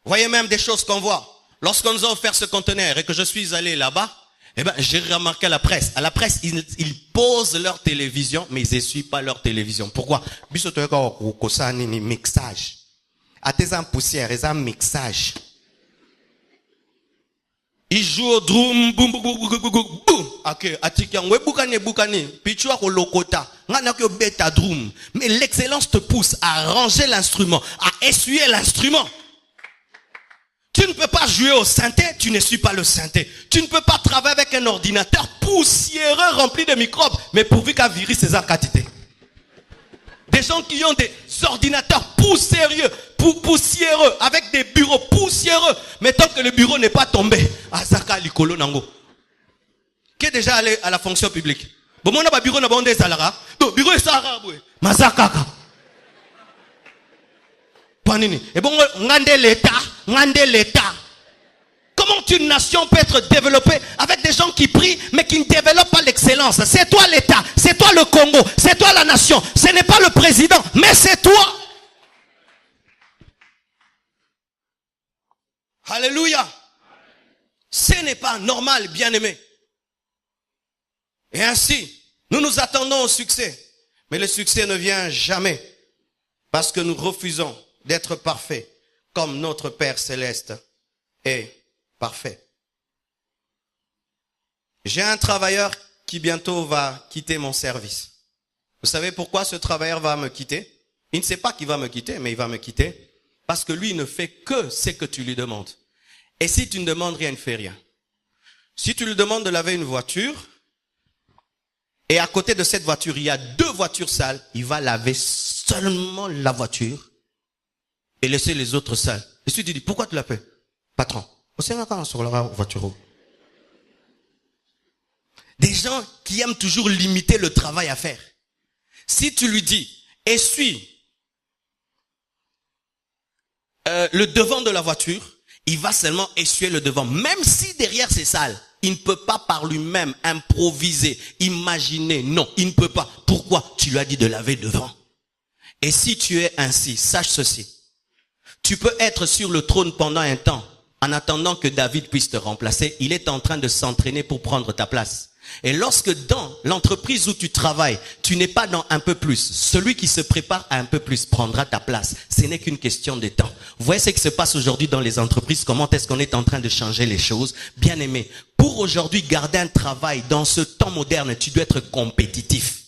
Voyez même des choses qu'on voit. Lorsqu'on nous a offert ce conteneur et que je suis allé là-bas, eh ben, j'ai remarqué la presse. À la presse, ils posent leur télévision, mais ils n'essuient pas leur télévision. Pourquoi? Mixage. À tes en poussière, ils ont mixage. Ils jouent au drum, boum, boum, boum, boum, boum, boum. Ok, atikian, ouais, boukane, boukane. Puis tu as au lokota. Ngana que bêta drum. Mais l'excellence te pousse à ranger l'instrument, à essuyer l'instrument. Tu ne peux pas jouer au synthé, tu n'essuies pas le synthé. Tu ne peux pas travailler avec un ordinateur poussiéreux rempli de microbes, mais pourvu qu'à virer ses quantité. Des gens qui ont des ordinateurs poussiéreux, avec des bureaux poussiéreux, mais tant que le bureau n'est pas tombé, Azaka Likolo Nango. Qui est déjà allé à la fonction publique? Bon, mon bureau n'a pas de salaire. Donc, bureau est Sahara, Mazakaka. Et bon, ngande l'État. Comment une nation peut être développée avec des gens qui prient mais qui ne développent pas l'excellence? C'est toi l'État, c'est toi le Congo, c'est toi la nation. Ce n'est pas le président, mais c'est toi. Alléluia. Ce n'est pas normal, bien-aimé. Et ainsi, nous nous attendons au succès. Mais le succès ne vient jamais parce que nous refusons d'être parfait comme notre Père Céleste est parfait. J'ai un travailleur qui bientôt va quitter mon service. Vous savez pourquoi ce travailleur va me quitter? Il ne sait pas qu'il va me quitter, mais il va me quitter parce que lui ne fait que ce que tu lui demandes. Et si tu ne demandes rien, il ne fait rien. Si tu lui demandes de laver une voiture, et à côté de cette voiture, il y a 2 voitures sales, il va laver seulement la voiture et laisser les autres sales. Et si tu dis, pourquoi tu l'as fait? Patron, sur la voiture. Des gens qui aiment toujours limiter le travail à faire. Si tu lui dis, essuie le devant de la voiture, il va seulement essuyer le devant. Même si derrière c'est sale, il ne peut pas par lui-même improviser, imaginer. Non, il ne peut pas. Pourquoi? Tu lui as dit de laver devant. Et si tu es ainsi, sache ceci. Tu peux être sur le trône pendant un temps, en attendant que David puisse te remplacer. Il est en train de s'entraîner pour prendre ta place. Et lorsque dans l'entreprise où tu travailles, tu n'es pas dans un peu plus, celui qui se prépare à un peu plus prendra ta place. Ce n'est qu'une question de temps. Vous voyez ce qui se passe aujourd'hui dans les entreprises, comment est-ce qu'on est en train de changer les choses? Bien aimé, pour aujourd'hui garder un travail dans ce temps moderne, tu dois être compétitif.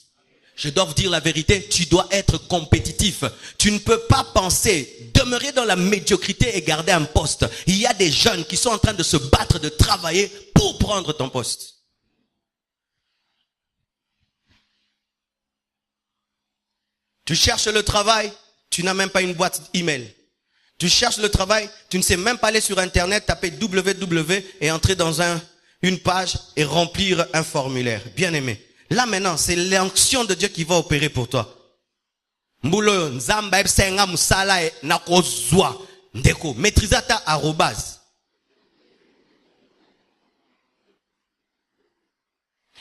Je dois vous dire la vérité, tu dois être compétitif. Tu ne peux pas penser demeurer dans la médiocrité et garder un poste. Il y a des jeunes qui sont en train de se battre, de travailler pour prendre ton poste. Tu cherches le travail, tu n'as même pas une boîte email. Tu cherches le travail, tu ne sais même pas aller sur Internet, taper www et entrer dans une page et remplir un formulaire. Bien aimé. Là maintenant, c'est l'action de Dieu qui va opérer pour toi. Maîtrisata arrobase.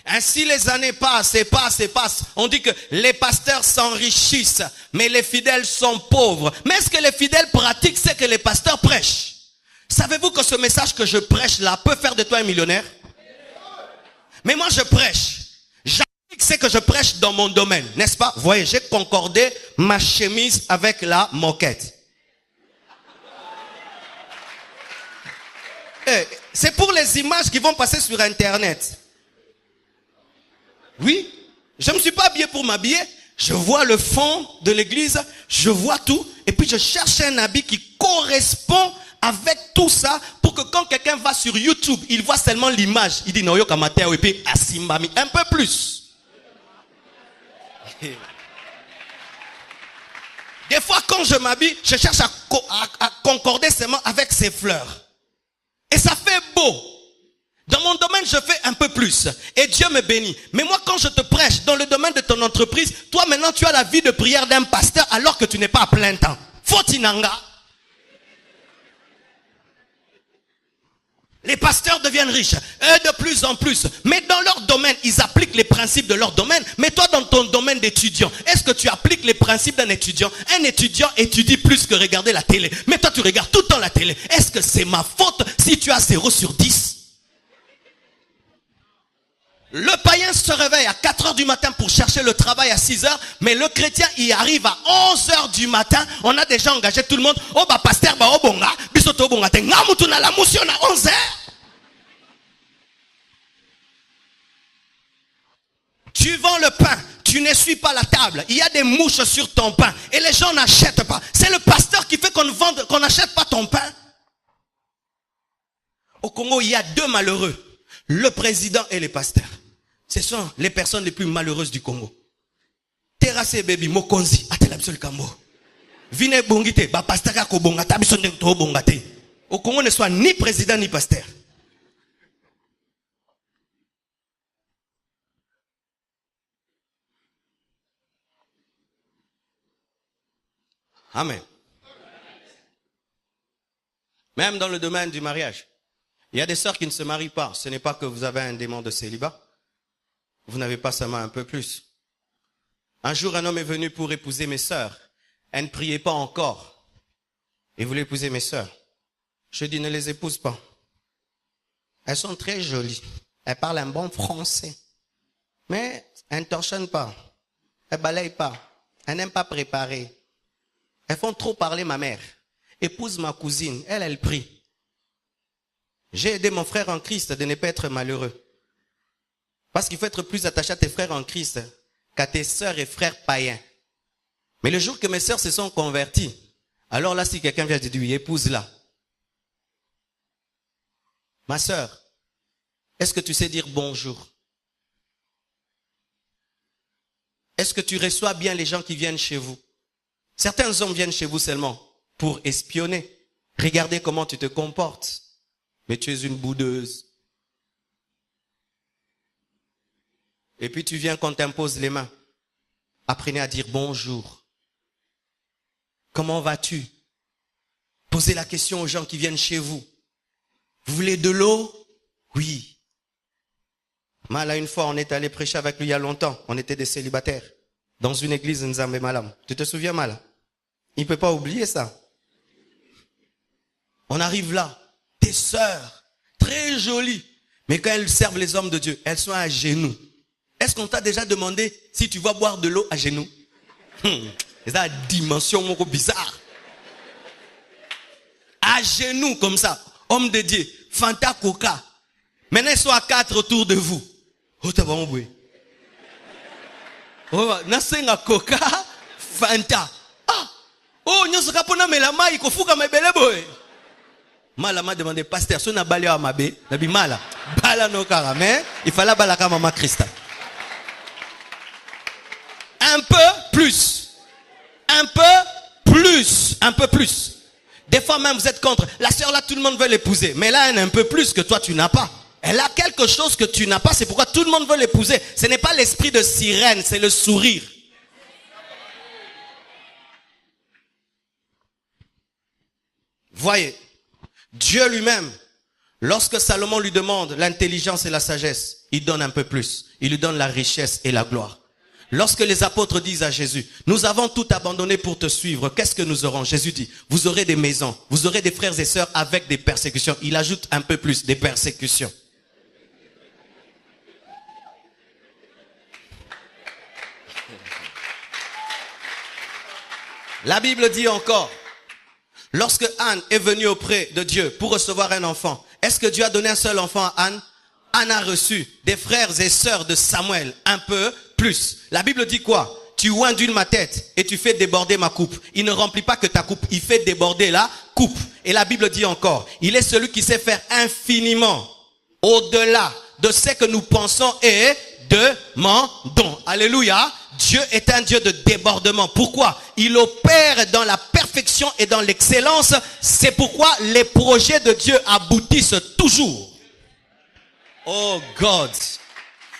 Ainsi les années passent et passent et passent. On dit que les pasteurs s'enrichissent, mais les fidèles sont pauvres. Mais est-ce que les fidèles pratiquent ce que les pasteurs prêchent? Savez-vous que ce message que je prêche là peut faire de toi un millionnaire? Mais moi je prêche. J'applique ce que je prêche dans mon domaine, n'est-ce pas? Vous voyez, j'ai concordé ma chemise avec la moquette. C'est pour les images qui vont passer sur Internet. Oui, je ne me suis pas habillé pour m'habiller. Je vois le fond de l'église, je vois tout. Et puis je cherche un habit qui correspond avec tout ça pour que quand quelqu'un va sur YouTube, il voit seulement l'image. Il dit, non, yo kamate, et puis asimbami. Un peu plus. Des fois, quand je m'habille, je cherche à concorder seulement avec ces fleurs. Et ça fait beau. Dans mon domaine, je fais un peu plus. Et Dieu me bénit. Mais moi, quand je te prêche dans le domaine de ton entreprise, toi maintenant, tu as la vie de prière d'un pasteur alors que tu n'es pas à plein temps. Fotinanga. Les pasteurs deviennent riches. Eux, de plus en plus. Mais dans leur domaine, ils appliquent les principes de leur domaine. Mais toi, dans ton domaine d'étudiant, est-ce que tu appliques les principes d'un étudiant? Un étudiant étudie plus que regarder la télé. Mais toi, tu regardes tout le temps la télé. Est-ce que c'est ma faute si tu as 0 sur 10? Le païen se réveille à 4 heures du matin pour chercher le travail à 6 heures, mais le chrétien y arrive à 11 heures du matin. On a déjà engagé tout le monde. Oh bah pasteur bah obonga, bisoto obonga te ngamutu na la motion à 11 heures. Tu vends le pain, tu n'essuies pas la table. Il y a des mouches sur ton pain et les gens n'achètent pas. C'est le pasteur qui fait qu'on n'achète pas ton pain. Au Congo, il y a 2 malheureux. Le président et les pasteurs. Ce sont les personnes les plus malheureuses du Congo. Terrasse baby mokonzi atelabsol kambo. Vine bongite ba pasteur ko bongata bisonde to bongate. Au Congo ne soit ni président ni pasteur. Amen. Même dans le domaine du mariage. Il y a des sœurs qui ne se marient pas. Ce n'est pas que vous avez un démon de célibat. Vous n'avez pas seulement un peu plus. Un jour, un homme est venu pour épouser mes sœurs. Elles ne priaient pas encore. Il voulait épouser mes sœurs. Je dis, ne les épouse pas. Elles sont très jolies. Elles parlent un bon français. Mais elles ne torchonnent pas. Elles ne balayent pas. Elles n'aiment pas préparer. Elles font trop parler ma mère. Épouse ma cousine. Elle prie. J'ai aidé mon frère en Christ de ne pas être malheureux. Parce qu'il faut être plus attaché à tes frères en Christ qu'à tes sœurs et frères païens. Mais le jour que mes sœurs se sont converties, alors là, si quelqu'un vient te dire, épouse-la. Ma sœur, est-ce que tu sais dire bonjour? Est-ce que tu reçois bien les gens qui viennent chez vous? Certains hommes viennent chez vous seulement pour espionner. Regardez comment tu te comportes. Mais tu es une boudeuse. Et puis tu viens qu'on t'impose les mains. Apprenez à dire bonjour. Comment vas-tu? Posez la question aux gens qui viennent chez vous. Vous voulez de l'eau? Oui. Mala, une fois, on est allé prêcher avec lui il y a longtemps. On était des célibataires. Dans une église de Nzambe Malam. Tu te souviens, Mala? Il ne peut pas oublier ça. On arrive là. Tes sœurs, très jolies. Mais quand elles servent les hommes de Dieu, elles sont à genoux. Est-ce qu'on t'a déjà demandé si tu vas boire de l'eau à genoux? C'est la dimension bizarre. À genoux comme ça. Homme de Dieu. Fanta Coca. Maintenant ils sont à 4 autour de vous. Oh t'as vraiment boué. Oh nasenga Coca. Fanta. Ah. Oh nyoso kapona melama ikofuka mebele boy. Mala m'a demandé, pasteur, si on a balayé à Mabé, n'a dit mala, bala no caramel, il fallait balaka maman Christa. Un peu plus. Un peu plus. Un peu plus. Des fois même vous êtes contre. La sœur là, tout le monde veut l'épouser. Mais là, elle a un peu plus que toi, tu n'as pas. Elle a quelque chose que tu n'as pas. C'est pourquoi tout le monde veut l'épouser. Ce n'est pas l'esprit de sirène, c'est le sourire. Voyez. Dieu lui-même, lorsque Salomon lui demande l'intelligence et la sagesse, il donne un peu plus. Il lui donne la richesse et la gloire. Lorsque les apôtres disent à Jésus, nous avons tout abandonné pour te suivre, qu'est-ce que nous aurons? Jésus dit, vous aurez des maisons, vous aurez des frères et sœurs avec des persécutions. Il ajoute un peu plus, des persécutions. La Bible dit encore, lorsque Anne est venue auprès de Dieu pour recevoir un enfant, Est-ce que Dieu a donné un seul enfant à Anne? Anne a reçu des frères et sœurs de Samuel, un peu plus. La Bible dit quoi? Tu oins d'huile ma tête et tu fais déborder ma coupe. Il ne remplit pas que ta coupe, il fait déborder la coupe. Et la Bible dit encore, il est celui qui sait faire infiniment au-delà de ce que nous pensons et demandons. Alléluia. Dieu est un Dieu de débordement. Pourquoi? Il opère dans la perfection et dans l'excellence. C'est pourquoi les projets de Dieu aboutissent toujours. Oh God.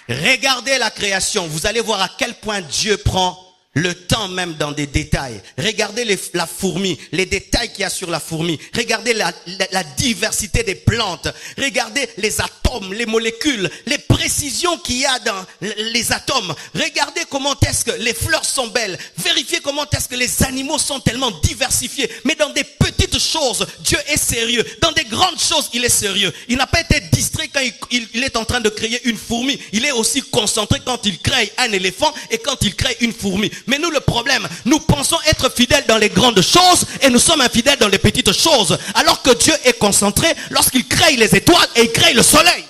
Regardez la création. Vous allez voir à quel point Dieu prend le temps même dans des détails. Regardez la fourmi, les détails qu'il y a sur la fourmi. Regardez la diversité des plantes. Regardez les atomes, les molécules, les précisions qu'il y a dans les atomes. Regardez comment est-ce que les fleurs sont belles. Vérifiez comment est-ce que les animaux sont tellement diversifiés. Mais dans des petites choses, Dieu est sérieux. Dans des grandes choses, il est sérieux. Il n'a pas été distrait quand il est en train de créer une fourmi. Il est aussi concentré quand il crée un éléphant et quand il crée une fourmi. Mais nous, le problème, nous pensons être fidèles dans les grandes choses et nous sommes infidèles dans les petites choses. Alors que Dieu est concentré lorsqu'il crée les étoiles et il crée le soleil.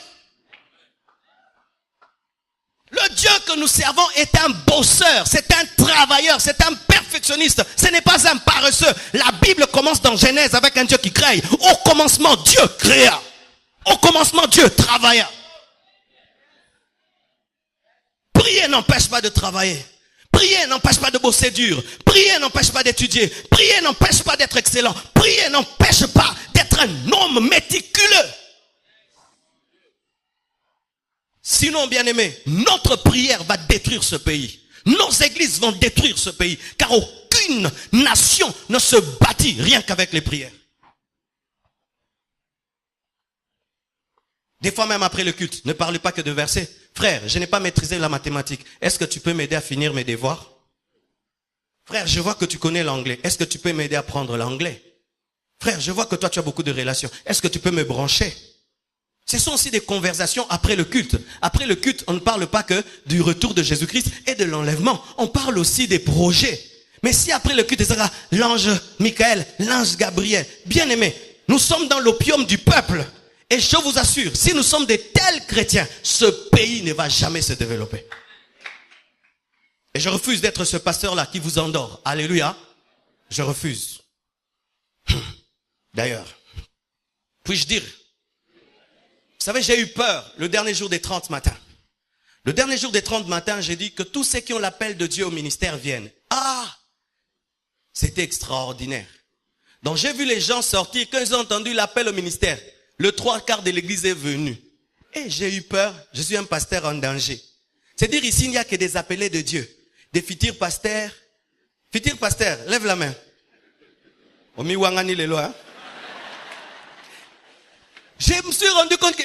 Le Dieu que nous servons est un bosseur, c'est un travailleur, c'est un perfectionniste. Ce n'est pas un paresseux. La Bible commence dans Genèse avec un Dieu qui crée. Au commencement, Dieu créa. Au commencement, Dieu travailla. Prier n'empêche pas de travailler. Prier n'empêche pas de bosser dur. Prier n'empêche pas d'étudier. Prier n'empêche pas d'être excellent. Prier n'empêche pas d'être un homme méticuleux. Sinon, bien-aimé, notre prière va détruire ce pays. Nos églises vont détruire ce pays. Car aucune nation ne se bâtit rien qu'avec les prières. Des fois même après le culte, ne parlez pas que de versets. Frère, je n'ai pas maîtrisé la mathématique. Est-ce que tu peux m'aider à finir mes devoirs? Frère, je vois que tu connais l'anglais. Est-ce que tu peux m'aider à prendre l'anglais? Frère, je vois que toi tu as beaucoup de relations. Est-ce que tu peux me brancher? Ce sont aussi des conversations après le culte. Après le culte, on ne parle pas que du retour de Jésus-Christ et de l'enlèvement. On parle aussi des projets. Mais si après le culte, c'est l'ange Michael, l'ange Gabriel, bien aimé, nous sommes dans l'opium du peuple. Et je vous assure, si nous sommes des tels chrétiens, ce pays ne va jamais se développer. Et je refuse d'être ce pasteur-là qui vous endort. Alléluia. Je refuse. D'ailleurs, puis-je dire, vous savez, j'ai eu peur le dernier jour des 30 matins. Le dernier jour des 30 matins, j'ai dit que tous ceux qui ont l'appel de Dieu au ministère viennent. Ah! C'était extraordinaire. Donc j'ai vu les gens sortir, quand ils ont entendu l'appel au ministère, le 3/4 de l'église est venu. Et j'ai eu peur, je suis un pasteur en danger. C'est-à-dire ici, il n'y a que des appelés de Dieu. Des futurs pasteurs. Futurs pasteurs, lève la main. Omi wangani lelo, hein? Je me suis rendu compte que,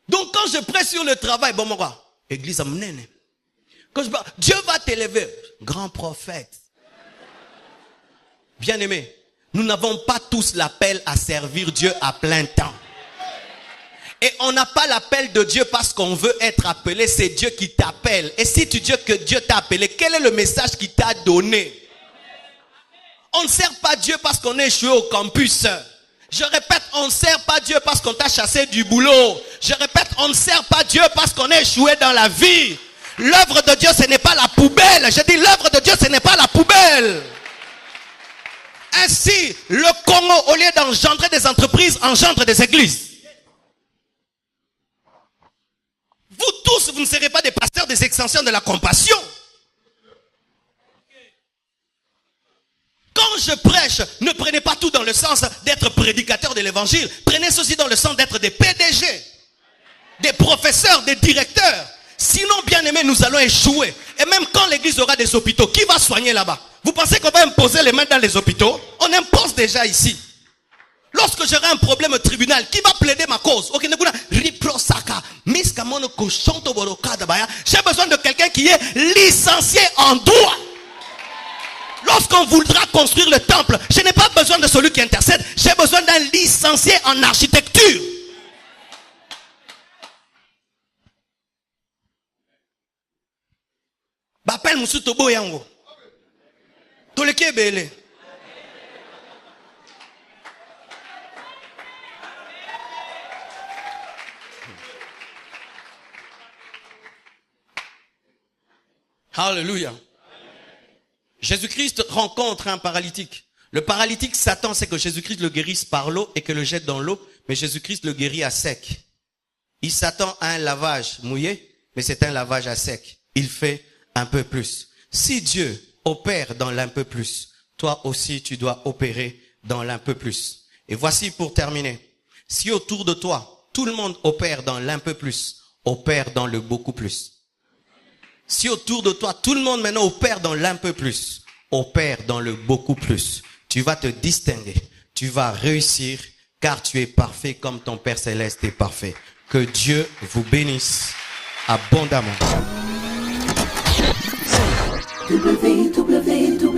donc quand je prêche sur le travail, bon, moi, église à m'nene. Quand je parle, Dieu va t'élever. Grand prophète. Bien-aimé, nous n'avons pas tous l'appel à servir Dieu à plein temps. Et on n'a pas l'appel de Dieu parce qu'on veut être appelé, c'est Dieu qui t'appelle. Et si tu dis que Dieu t'a appelé, quel est le message qu'il t'a donné? On ne sert pas Dieu parce qu'on est échoué au campus. Je répète, on ne sert pas Dieu parce qu'on t'a chassé du boulot. Je répète, on ne sert pas Dieu parce qu'on est échoué dans la vie. L'œuvre de Dieu, ce n'est pas la poubelle. Je dis, l'œuvre de Dieu, ce n'est pas la poubelle. Ainsi, le Congo, au lieu d'engendrer des entreprises, engendre des églises. Vous tous, vous ne serez pas des pasteurs des extensions de la compassion. Quand je prêche, ne prenez pas tout dans le sens d'être prédicateur de l'évangile. Prenez ceci dans le sens d'être des PDG, des professeurs, des directeurs. Sinon, bien aimé, nous allons échouer. Et même quand l'église aura des hôpitaux, qui va soigner là-bas? Vous pensez qu'on va imposer les mains dans les hôpitaux? On impose déjà ici. Lorsque j'aurai un problème au tribunal, qui va plaider ma cause? J'ai besoin de quelqu'un qui est licencié en droit. Lorsqu'on voudra construire le temple, je n'ai pas besoin de celui qui intercède. J'ai besoin d'un licencié en architecture. Bapel Musuto Boyango. Toleke Bele. Alléluia. Jésus-Christ rencontre un paralytique. Le paralytique s'attend, c'est que Jésus-Christ le guérisse par l'eau et que le jette dans l'eau, mais Jésus-Christ le guérit à sec. Il s'attend à un lavage mouillé, mais c'est un lavage à sec. Il fait un peu plus. Si Dieu opère dans l'un peu plus, toi aussi tu dois opérer dans l'un peu plus. Et voici pour terminer. Si autour de toi, tout le monde opère dans l'un peu plus, opère dans le beaucoup plus. Si autour de toi, tout le monde maintenant opère dans l'un peu plus, opère dans le beaucoup plus. Tu vas te distinguer, tu vas réussir, car tu es parfait comme ton Père Céleste est parfait. Que Dieu vous bénisse abondamment. www.